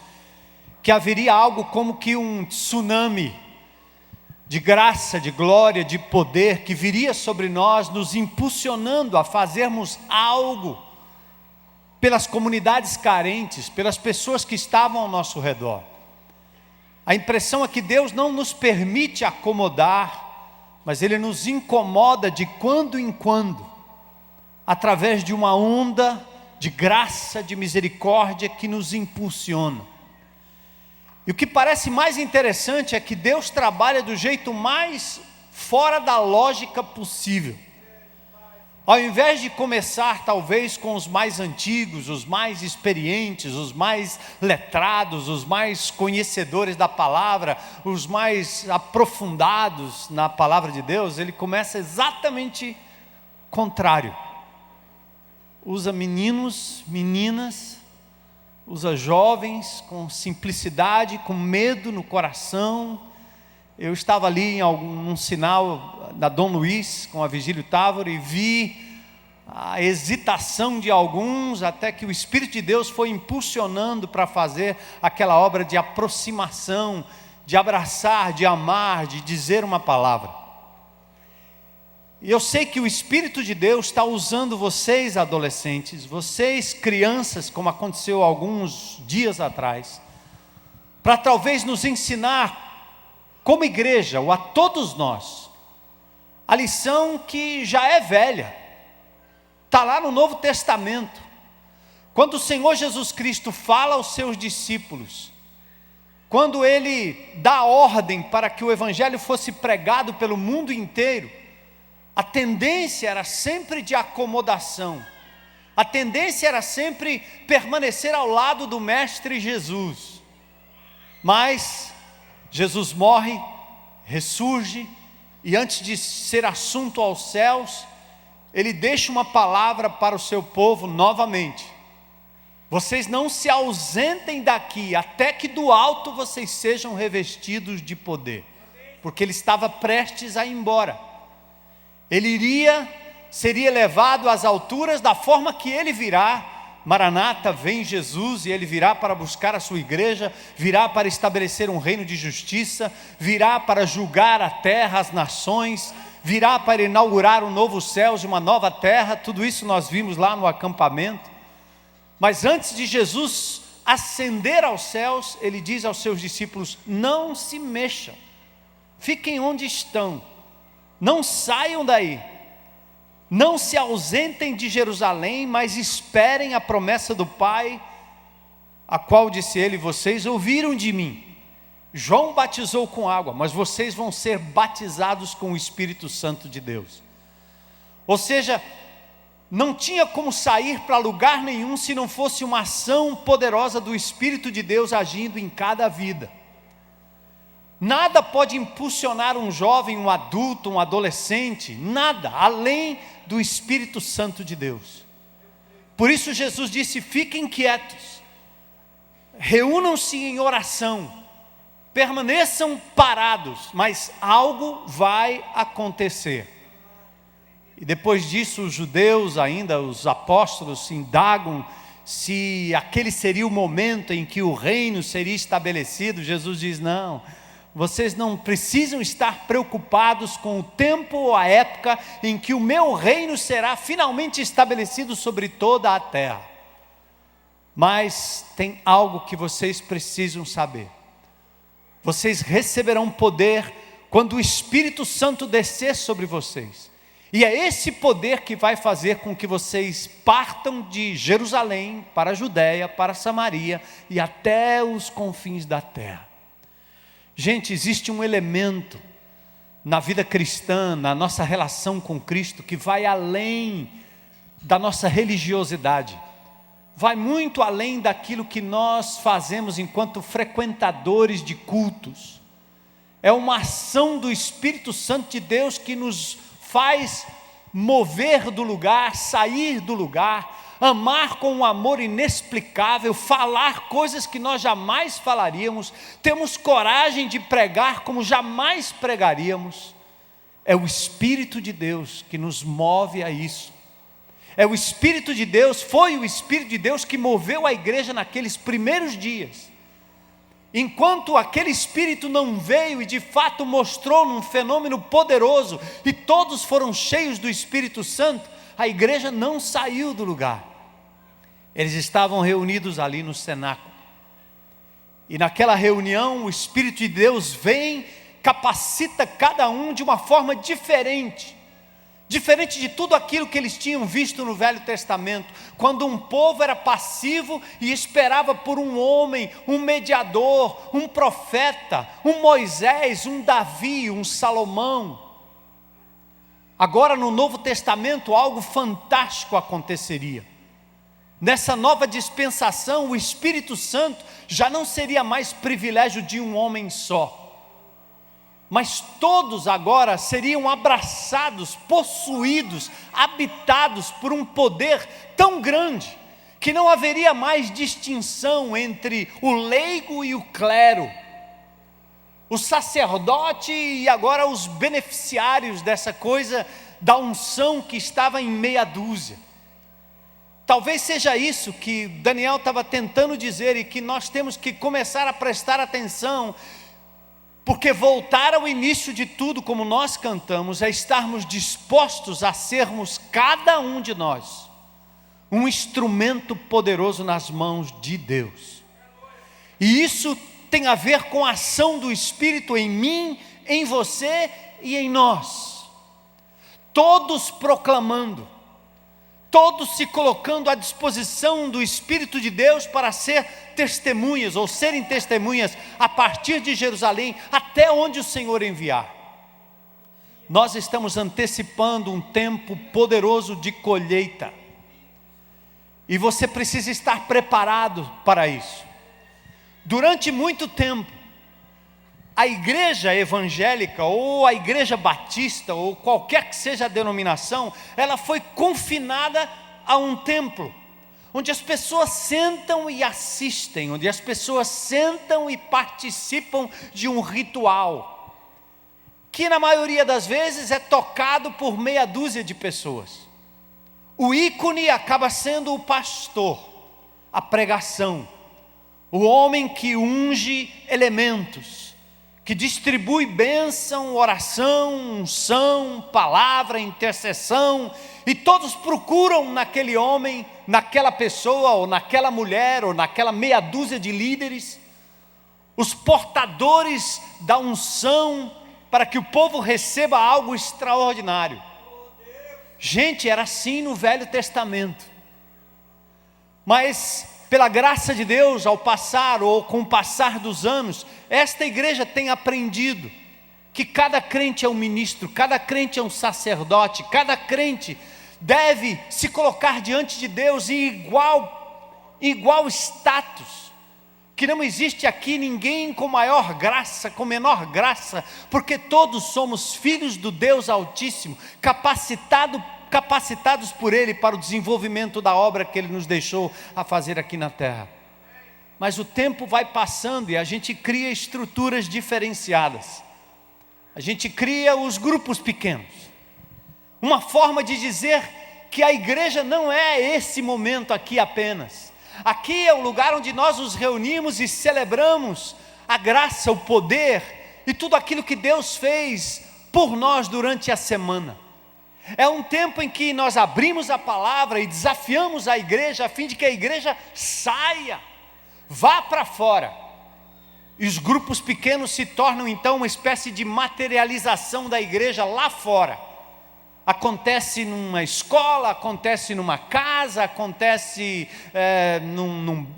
que haveria algo como que um tsunami de graça, de glória, de poder que viria sobre nós, nos impulsionando a fazermos algo pelas comunidades carentes, pelas pessoas que estavam ao nosso redor. A impressão é que Deus não nos permite acomodar, mas Ele nos incomoda de quando em quando, através de uma onda de graça, de misericórdia que nos impulsiona. E o que parece mais interessante é que Deus trabalha do jeito mais fora da lógica possível. Ao invés de começar talvez com os mais antigos, os mais experientes, os mais letrados, os mais conhecedores da palavra, os mais aprofundados na palavra de Deus, Ele começa exatamente contrário. Usa meninos, meninas, usa jovens com simplicidade, com medo no coração. Eu estava ali num sinal da Dom Luiz, com a Vigílio Távora, e vi a hesitação de alguns, até que o Espírito de Deus foi impulsionando para fazer aquela obra de aproximação, de abraçar, de amar, de dizer uma palavra. E eu sei que o Espírito de Deus está usando vocês adolescentes, vocês crianças, como aconteceu alguns dias atrás, para talvez nos ensinar como igreja, ou a todos nós, a lição que já é velha, está lá no Novo Testamento. Quando o Senhor Jesus Cristo fala aos seus discípulos, quando Ele dá ordem para que o Evangelho fosse pregado pelo mundo inteiro, a tendência era sempre de acomodação, a tendência era sempre permanecer ao lado do Mestre Jesus. Mas Jesus morre, ressurge, e antes de ser assunto aos céus, Ele deixa uma palavra para o seu povo novamente: vocês não se ausentem daqui, até que do alto vocês sejam revestidos de poder. Porque Ele estava prestes a ir embora. Ele seria levado às alturas da forma que Ele virá. Maranata, vem Jesus, e Ele virá para buscar a sua igreja, virá para estabelecer um reino de justiça, virá para julgar a terra, as nações, virá para inaugurar um novo céu e uma nova terra. Tudo isso nós vimos lá no acampamento. Mas antes de Jesus ascender aos céus, Ele diz aos seus discípulos: não se mexam, fiquem onde estão, não saiam daí. Não se ausentem de Jerusalém, mas esperem a promessa do Pai, a qual disse Ele: vocês ouviram de mim. João batizou com água, mas vocês vão ser batizados com o Espírito Santo de Deus. Ou seja, não tinha como sair para lugar nenhum se não fosse uma ação poderosa do Espírito de Deus agindo em cada vida. Nada pode impulsionar um jovem, um adulto, um adolescente, nada, além do Espírito Santo de Deus. Por isso Jesus disse: fiquem quietos, reúnam-se em oração, permaneçam parados, mas algo vai acontecer. E depois disso os judeus, ainda os apóstolos, indagam se aquele seria o momento em que o reino seria estabelecido. Jesus diz: não, vocês não precisam estar preocupados com o tempo ou a época em que o meu reino será finalmente estabelecido sobre toda a terra. Mas tem algo que vocês precisam saber. Vocês receberão poder quando o Espírito Santo descer sobre vocês. E é esse poder que vai fazer com que vocês partam de Jerusalém para a Judéia, para a Samaria e até os confins da terra. Gente, existe um elemento na vida cristã, na nossa relação com Cristo, que vai além da nossa religiosidade. Vai muito além daquilo que nós fazemos enquanto frequentadores de cultos. É uma ação do Espírito Santo de Deus que nos faz mover do lugar, sair do lugar, amar com um amor inexplicável, falar coisas que nós jamais falaríamos, temos coragem de pregar como jamais pregaríamos. É o Espírito de Deus que nos move a isso. É o Espírito de Deus, foi o Espírito de Deus que moveu a igreja naqueles primeiros dias. Enquanto aquele Espírito não veio e de fato mostrou num fenômeno poderoso, e todos foram cheios do Espírito Santo, a igreja não saiu do lugar. Eles estavam reunidos ali no cenáculo. E naquela reunião o Espírito de Deus vem, capacita cada um de uma forma diferente. Diferente de tudo aquilo que eles tinham visto no Velho Testamento, quando um povo era passivo e esperava por um homem, um mediador, um profeta, um Moisés, um Davi, um Salomão. Agora no Novo Testamento algo fantástico aconteceria. Nessa nova dispensação, o Espírito Santo já não seria mais privilégio de um homem só. Mas todos agora seriam abraçados, possuídos, habitados por um poder tão grande, que não haveria mais distinção entre o leigo e o clero, o sacerdote e agora os beneficiários dessa coisa da unção que estava em meia dúzia. Talvez seja isso que Daniel estava tentando dizer e que nós temos que começar a prestar atenção. Porque voltar ao início de tudo, como nós cantamos, é estarmos dispostos a sermos, cada um de nós, um instrumento poderoso nas mãos de Deus. E isso tem a ver com a ação do Espírito em mim, em você e em nós. Todos proclamando, todos se colocando à disposição do Espírito de Deus para ser testemunhas, ou serem testemunhas a partir de Jerusalém, até onde o Senhor enviar. Nós estamos antecipando um tempo poderoso de colheita, e você precisa estar preparado para isso. Durante muito tempo, a igreja evangélica, ou a igreja batista, ou qualquer que seja a denominação, ela foi confinada a um templo, onde as pessoas sentam e assistem, onde as pessoas sentam e participam de um ritual, que na maioria das vezes é tocado por meia dúzia de pessoas. O ícone acaba sendo o pastor, a pregação, o homem que unge elementos, que distribui bênção, oração, unção, palavra, intercessão, e todos procuram naquele homem, naquela pessoa, ou naquela mulher, ou naquela meia dúzia de líderes, os portadores da unção, para que o povo receba algo extraordinário. Gente, era assim no Velho Testamento. Mas, pela graça de Deus, ao passar, ou com o passar dos anos, esta igreja tem aprendido que cada crente é um ministro, cada crente é um sacerdote, cada crente deve se colocar diante de Deus em igual status, que não existe aqui ninguém com maior graça, com menor graça, porque todos somos filhos do Deus Altíssimo, capacitados por Ele para o desenvolvimento da obra que Ele nos deixou a fazer aqui na terra. Mas o tempo vai passando e a gente cria estruturas diferenciadas. A gente cria os grupos pequenos. Uma forma de dizer que a igreja não é esse momento aqui apenas. Aqui é o lugar onde nós nos reunimos e celebramos a graça, o poder e tudo aquilo que Deus fez por nós durante a semana. É um tempo em que nós abrimos a palavra e desafiamos a igreja a fim de que a igreja saia, vá para fora. E os grupos pequenos se tornam então uma espécie de materialização da igreja lá fora. Acontece numa escola, acontece numa casa, acontece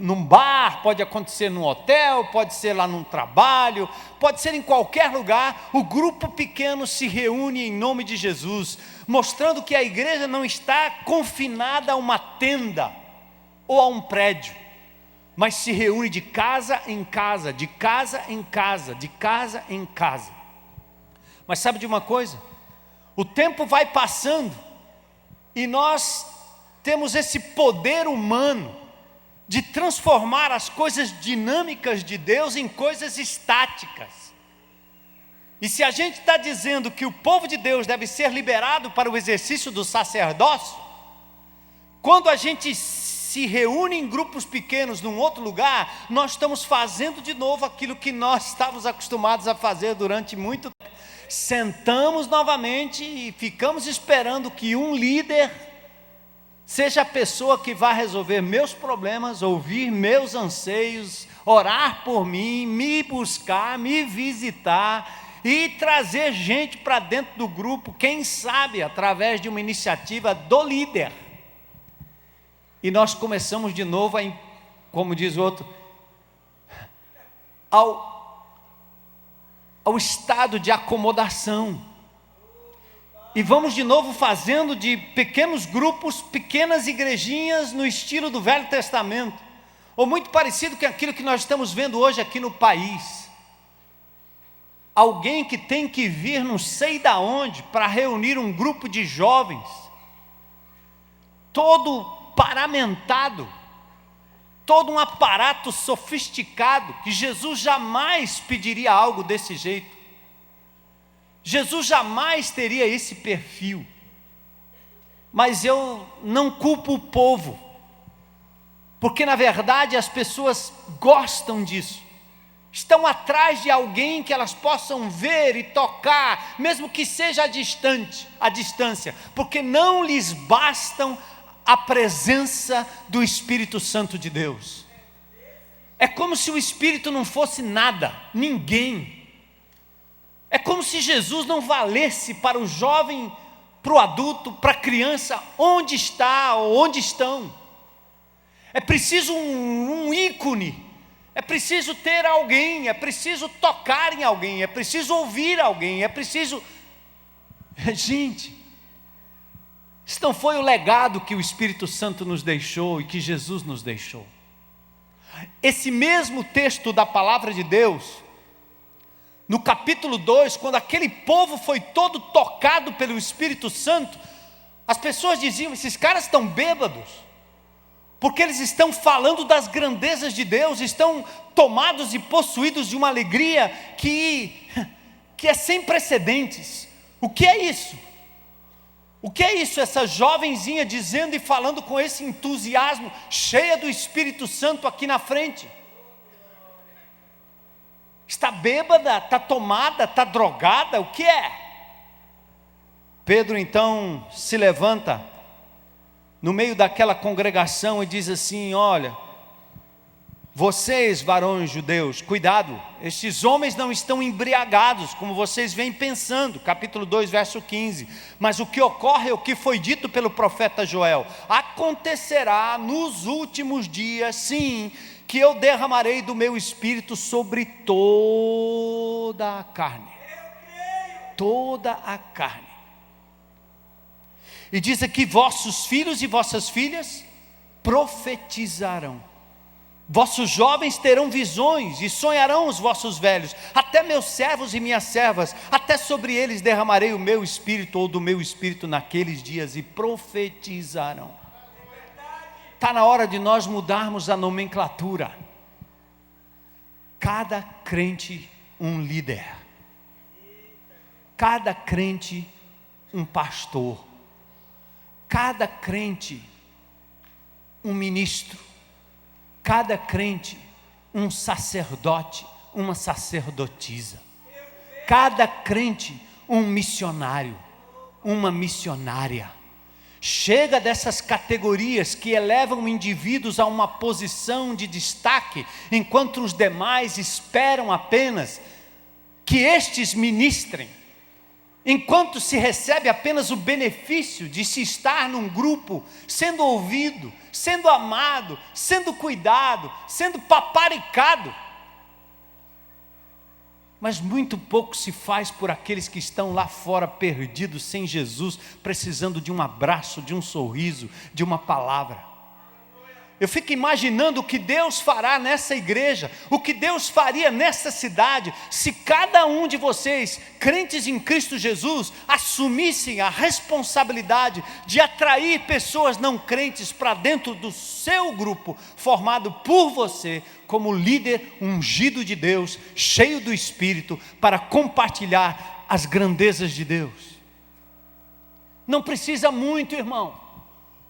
num bar, pode acontecer num hotel, pode ser lá num trabalho, pode ser em qualquer lugar. O grupo pequeno se reúne em nome de Jesus, mostrando que a igreja não está confinada a uma tenda ou a um prédio, mas se reúne de casa em casa, de casa em casa, de casa em casa. Mas sabe de uma coisa? O tempo vai passando e nós temos esse poder humano de transformar as coisas dinâmicas de Deus em coisas estáticas. E se a gente está dizendo que o povo de Deus deve ser liberado para o exercício do sacerdócio, quando a gente se reúne em grupos pequenos num outro lugar, nós estamos fazendo de novo aquilo que nós estávamos acostumados a fazer durante muito tempo. Sentamos novamente e ficamos esperando que um líder seja a pessoa que vai resolver meus problemas, ouvir meus anseios, orar por mim, me buscar, me visitar e trazer gente para dentro do grupo, quem sabe através de uma iniciativa do líder. E nós começamos de novo, como diz o outro, ao estado de acomodação. E vamos de novo fazendo de pequenos grupos, pequenas igrejinhas no estilo do Velho Testamento, ou muito parecido com aquilo que nós estamos vendo hoje aqui no país. Alguém que tem que vir não sei da onde para reunir um grupo de jovens, todo paramentado, todo um aparato sofisticado, que Jesus jamais pediria algo desse jeito. Jesus jamais teria esse perfil. Mas eu não culpo o povo, porque na verdade as pessoas gostam disso. Estão atrás de alguém que elas possam ver e tocar, mesmo que seja à distância, porque não lhes bastam a presença do Espírito Santo de Deus. É como se o Espírito não fosse nada, ninguém. É como se Jesus não valesse para o jovem, para o adulto, para a criança, onde está ou onde estão. É preciso um ícone, é preciso ter alguém, é preciso tocar em alguém, é preciso ouvir alguém, é preciso... Gente, isso não foi o legado que o Espírito Santo nos deixou e que Jesus nos deixou. Esse mesmo texto da palavra de Deus, no capítulo 2, quando aquele povo foi todo tocado pelo Espírito Santo, as pessoas diziam: esses caras estão bêbados, porque eles estão falando das grandezas de Deus, estão tomados e possuídos de uma alegria que é sem precedentes. O que é isso? O que é isso? Essa jovenzinha dizendo e falando com esse entusiasmo, cheia do Espírito Santo aqui na frente. Está bêbada, está tomada, está drogada, o que é? Pedro então se levanta no meio daquela congregação e diz assim: olha, vocês varões judeus, cuidado, estes homens não estão embriagados, como vocês vêm pensando, capítulo 2, verso 15, mas o que ocorre é o que foi dito pelo profeta Joel: acontecerá nos últimos dias, sim, que eu derramarei do meu espírito sobre toda a carne, toda a carne. E diz aqui: vossos filhos e vossas filhas profetizarão. Vossos jovens terão visões e sonharão os vossos velhos. Até meus servos e minhas servas, até sobre eles derramarei o meu espírito, ou do meu espírito naqueles dias, e profetizarão. Está na hora de nós mudarmos a nomenclatura. Cada crente um líder. Cada crente um pastor. Cada crente um ministro. Cada crente um sacerdote, uma sacerdotisa. Cada crente um missionário, uma missionária. Chega dessas categorias que elevam indivíduos a uma posição de destaque, enquanto os demais esperam apenas que estes ministrem. Enquanto se recebe apenas o benefício de se estar num grupo, sendo ouvido, sendo amado, sendo cuidado, sendo paparicado. Mas muito pouco se faz por aqueles que estão lá fora perdidos, sem Jesus, precisando de um abraço, de um sorriso, de uma palavra. Eu fico imaginando o que Deus fará nessa igreja, o que Deus faria nessa cidade, se cada um de vocês, crentes em Cristo Jesus, assumissem a responsabilidade de atrair pessoas não crentes para dentro do seu grupo, formado por você, como líder ungido de Deus, cheio do Espírito, para compartilhar as grandezas de Deus. Não precisa muito, irmão.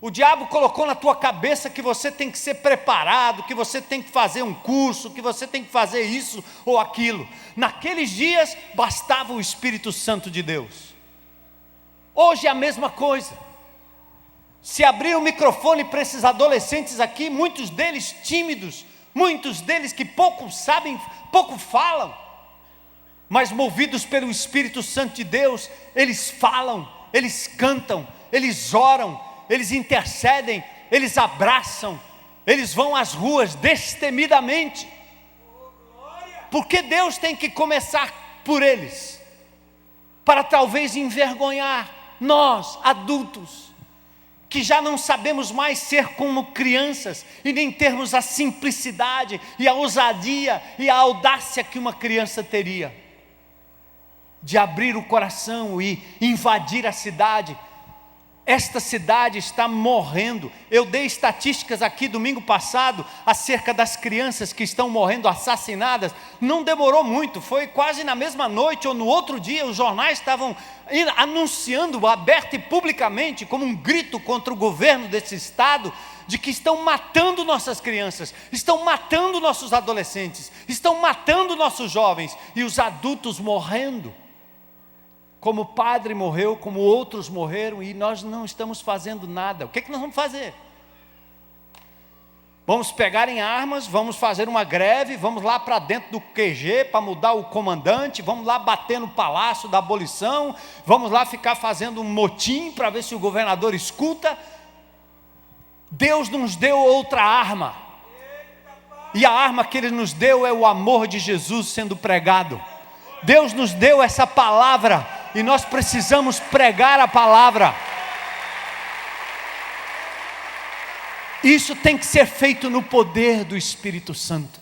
O diabo colocou na tua cabeça que você tem que ser preparado, que você tem que fazer um curso, que você tem que fazer isso ou aquilo. Naqueles dias bastava o Espírito Santo de Deus. Hoje é a mesma coisa. Se abrir o microfone para esses adolescentes aqui, muitos deles tímidos, muitos deles que pouco sabem, pouco falam, mas movidos pelo Espírito Santo de Deus, eles falam, eles cantam, eles oram, eles intercedem, eles abraçam, eles vão às ruas destemidamente. Porque Deus tem que começar por eles, para talvez envergonhar nós, adultos, que já não sabemos mais ser como crianças, e nem termos a simplicidade, e a ousadia, e a audácia que uma criança teria, de abrir o coração e invadir a cidade. Esta cidade está morrendo. Eu dei estatísticas aqui domingo passado acerca das crianças que estão morrendo assassinadas. Não demorou muito, foi quase na mesma noite ou no outro dia. Os jornais estavam anunciando aberto e publicamente, como um grito contra o governo desse estado, de que estão matando nossas crianças, estão matando nossos adolescentes, estão matando nossos jovens, e os adultos morrendo. Como o padre morreu, como outros morreram, e nós não estamos fazendo nada. O que nós vamos fazer? Vamos pegar em armas, vamos fazer uma greve, vamos lá para dentro do QG para mudar o comandante, vamos lá bater no palácio da abolição, vamos lá ficar fazendo um motim para ver se o governador escuta. Deus nos deu outra arma, e a arma que Ele nos deu é o amor de Jesus sendo pregado. Deus nos deu essa palavra, e nós precisamos pregar a palavra. Isso tem que ser feito no poder do Espírito Santo.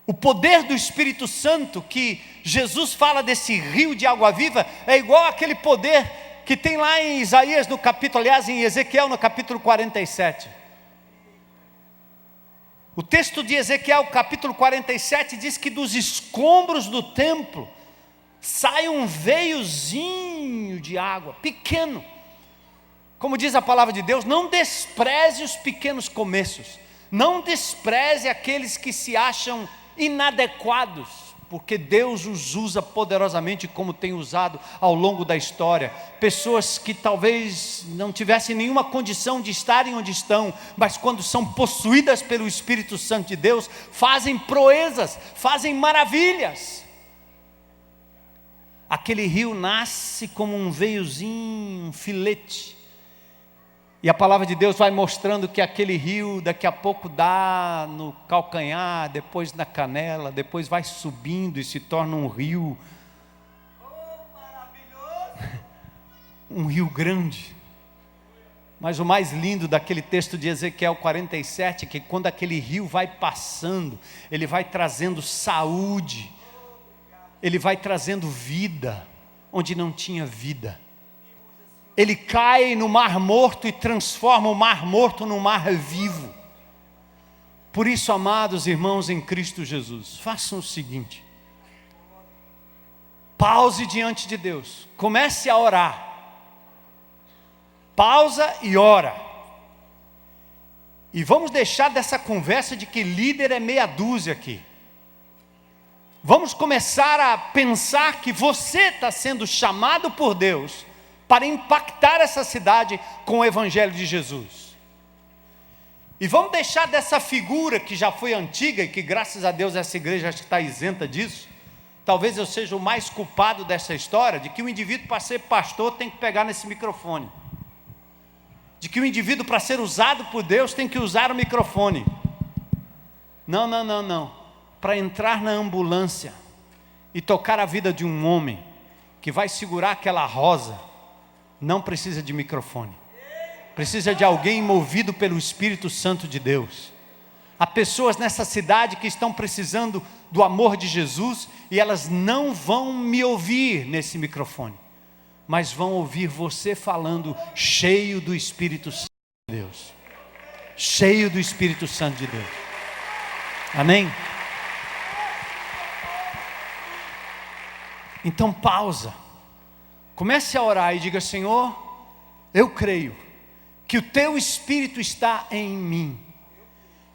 O poder do Espírito Santo, que Jesus fala desse rio de água viva, é igual aquele poder que tem lá em Isaías no capítulo, aliás em Ezequiel no capítulo 47. O texto de Ezequiel capítulo 47 diz que dos escombros do templo sai um veiozinho de água, pequeno. Como diz a palavra de Deus, não despreze os pequenos começos, não despreze aqueles que se acham inadequados, porque Deus os usa poderosamente como tem usado ao longo da história. Pessoas que talvez não tivessem nenhuma condição de estarem onde estão, mas quando são possuídas pelo Espírito Santo de Deus, fazem proezas, fazem maravilhas. Aquele rio nasce como um veiozinho, um filete, e a palavra de Deus vai mostrando que aquele rio daqui a pouco dá no calcanhar, depois na canela, depois vai subindo e se torna um rio. um rio grande. Mas o mais lindo daquele texto de Ezequiel 47 é que quando aquele rio vai passando, ele vai trazendo saúde, ele vai trazendo vida, onde não tinha vida. Ele cai no mar morto e transforma o mar morto num mar vivo. Por isso, amados irmãos em Cristo Jesus, façam o seguinte: pause diante de Deus, comece a orar. Pausa e ora. E vamos deixar dessa conversa de que líder é meia dúzia aqui. Vamos começar a pensar que você está sendo chamado por Deus para impactar essa cidade com o Evangelho de Jesus. E vamos deixar dessa figura que já foi antiga e que graças a Deus essa igreja está isenta disso. Talvez eu seja o mais culpado dessa história, de que o indivíduo para ser pastor tem que pegar nesse microfone. De que o indivíduo para ser usado por Deus tem que usar o microfone. Não. Para entrar na ambulância e tocar a vida de um homem que vai segurar aquela rosa, não precisa de microfone. Precisa de alguém movido pelo Espírito Santo de Deus. Há pessoas nessa cidade que estão precisando do amor de Jesus e elas não vão me ouvir nesse microfone, mas vão ouvir você falando cheio do Espírito Santo de Deus. Cheio do Espírito Santo de Deus. Amém? Então pausa. Comece a orar e diga: Senhor, eu creio que o Teu Espírito está em mim.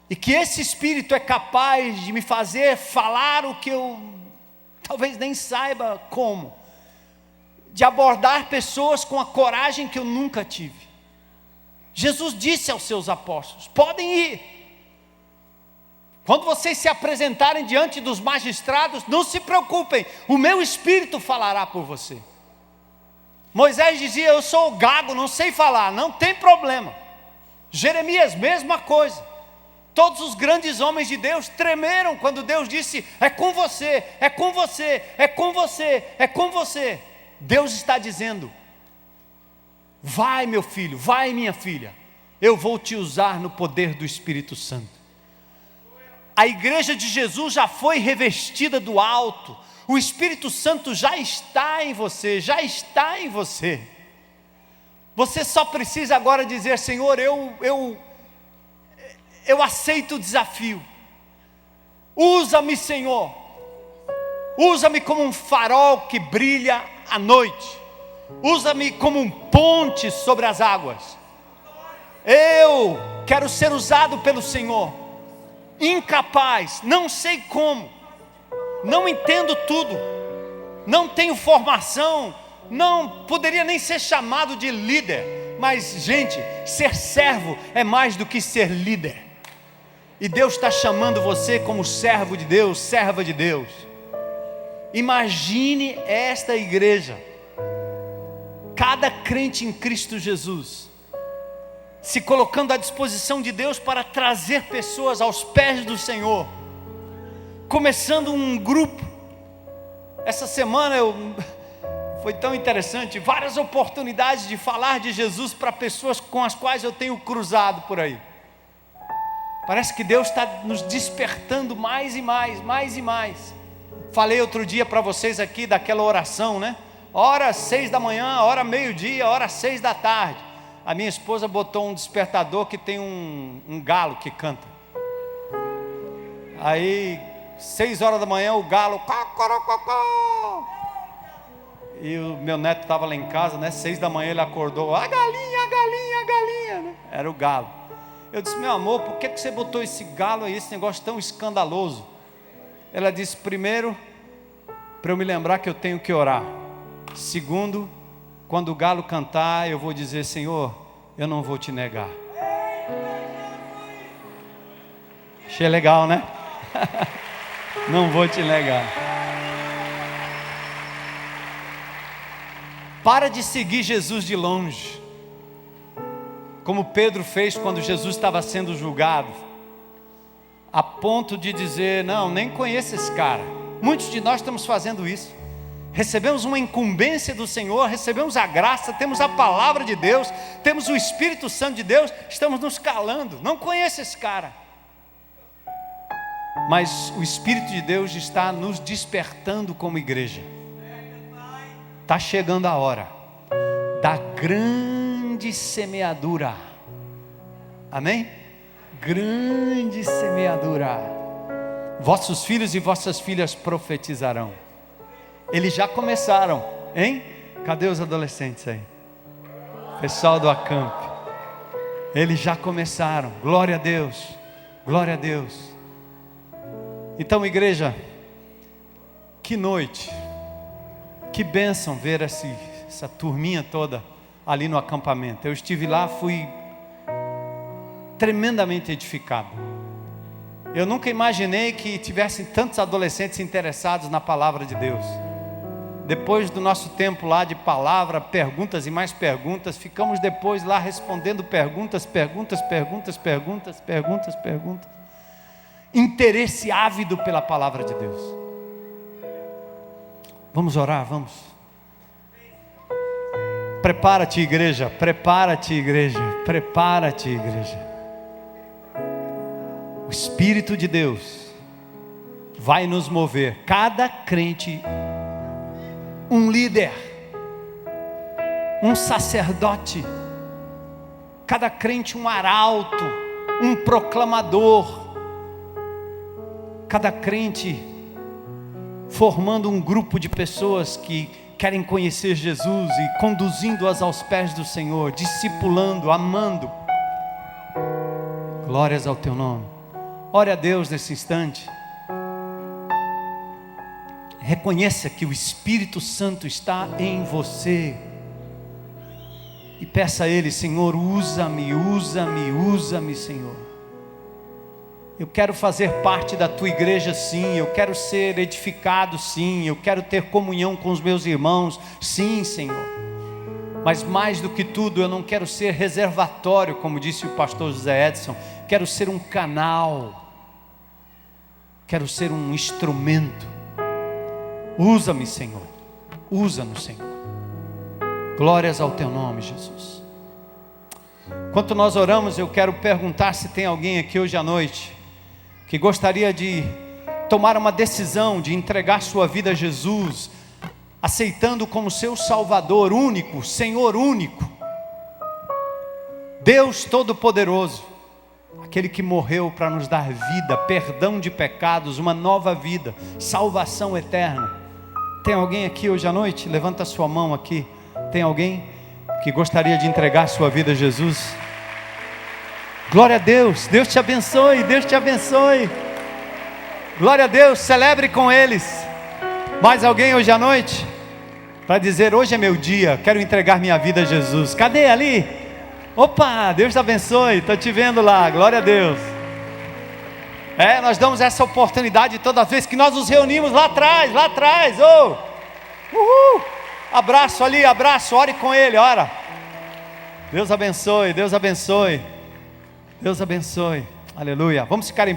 E que esse Espírito é capaz de me fazer falar o que eu talvez nem saiba como. De abordar pessoas com a coragem que eu nunca tive. Jesus disse aos seus apóstolos: podem ir. Quando vocês se apresentarem diante dos magistrados, não se preocupem, o meu Espírito falará por você. Moisés dizia: eu sou gago, não sei falar, não tem problema. Jeremias, mesma coisa. Todos os grandes homens de Deus tremeram quando Deus disse: é com você, é com você, é com você, é com você. Deus está dizendo: vai meu filho, vai minha filha, eu vou te usar no poder do Espírito Santo. A igreja de Jesus já foi revestida do alto, o Espírito Santo já está em você, já está em você. Você só precisa agora dizer: Senhor, eu aceito o desafio, usa-me, Senhor, usa-me como um farol que brilha à noite, usa-me como um ponte sobre as águas. Eu quero ser usado pelo Senhor, incapaz, não sei como, não entendo tudo, não tenho formação, não poderia nem ser chamado de líder, mas gente, ser servo é mais do que ser líder. E Deus está chamando você como servo de Deus, serva de Deus. Imagine esta igreja, cada crente em Cristo Jesus, se colocando à disposição de Deus para trazer pessoas aos pés do Senhor, começando um grupo. Essa semana foi tão interessante, várias oportunidades de falar de Jesus para pessoas com as quais eu tenho cruzado por aí. Parece que Deus está nos despertando mais e mais, mais e mais. Falei outro dia para vocês aqui daquela oração, né? Hora 6 da manhã, hora meio-dia, hora 6 da tarde. A minha esposa botou um despertador que tem um galo que canta. Aí, 6 horas da manhã, o galo... E o meu neto estava lá em casa, né? 6 da manhã ele acordou. A galinha, a galinha, a galinha, né? Era o galo. Eu disse: meu amor, por que você botou esse galo aí, esse negócio tão escandaloso? Ela disse: primeiro, para eu me lembrar que eu tenho que orar. Segundo, quando o galo cantar, eu vou dizer: Senhor, eu não vou te negar. Achei legal, né? Não vou te negar. Para de seguir Jesus de longe, como Pedro fez quando Jesus estava sendo julgado, a ponto de dizer: não, nem conheço esse cara. Muitos de nós estamos fazendo isso, recebemos uma incumbência do Senhor, recebemos a graça, temos a palavra de Deus, temos o Espírito Santo de Deus, estamos nos calando. Não conheço esse cara, mas o Espírito de Deus está nos despertando como igreja. Está chegando a hora da grande semeadura. Amém? Grande semeadura. Vossos filhos e vossas filhas profetizarão. Eles já começaram, hein? Cadê os adolescentes aí? Pessoal do Acamp. Eles já começaram. Glória a Deus. Glória a Deus. Então, igreja, que noite. Que bênção ver essa turminha toda ali no acampamento. Eu estive lá, fui tremendamente edificado. Eu nunca imaginei que tivessem tantos adolescentes interessados na palavra de Deus. Depois do nosso tempo lá de palavra, perguntas e mais perguntas, ficamos depois lá respondendo perguntas. Interesse ávido pela palavra de Deus. Vamos orar, vamos. Prepara-te, igreja, prepara-te, igreja, prepara-te, igreja. O Espírito de Deus vai nos mover, cada crente, um líder, um sacerdote, cada crente um arauto, um proclamador, cada crente formando um grupo de pessoas que querem conhecer Jesus e conduzindo-as aos pés do Senhor, discipulando, amando. Glórias ao teu nome. Ore a Deus nesse instante. Reconheça que o Espírito Santo está em você. E peça a Ele: Senhor, usa-me, usa-me, usa-me, Senhor. Eu quero fazer parte da tua igreja, sim. Eu quero ser edificado, sim. Eu quero ter comunhão com os meus irmãos, sim, Senhor. Mas mais do que tudo, eu não quero ser reservatório, como disse o pastor José Edson. Quero ser um canal. Quero ser um instrumento. Usa-me, Senhor. Usa-nos, Senhor. Glórias ao teu nome, Jesus. Enquanto nós oramos, eu quero perguntar se tem alguém aqui hoje à noite que gostaria de tomar uma decisão de entregar sua vida a Jesus, aceitando como seu Salvador único, Senhor único, Deus Todo-Poderoso, aquele que morreu para nos dar vida, perdão de pecados, uma nova vida, salvação eterna. Tem alguém aqui hoje à noite? Levanta a sua mão aqui. Tem alguém que gostaria de entregar sua vida a Jesus? Glória a Deus. Deus te abençoe, Deus te abençoe. Glória a Deus, celebre com eles. Mais alguém hoje à noite? Para dizer: hoje é meu dia, quero entregar minha vida a Jesus. Cadê ali? Opa, Deus te abençoe, estou te vendo lá, glória a Deus. Nós damos essa oportunidade toda vez que nós nos reunimos lá atrás, oh, uhul, abraço ali, abraço, ore com ele, ora. Deus abençoe, Deus abençoe, Deus abençoe, aleluia. Vamos ficar em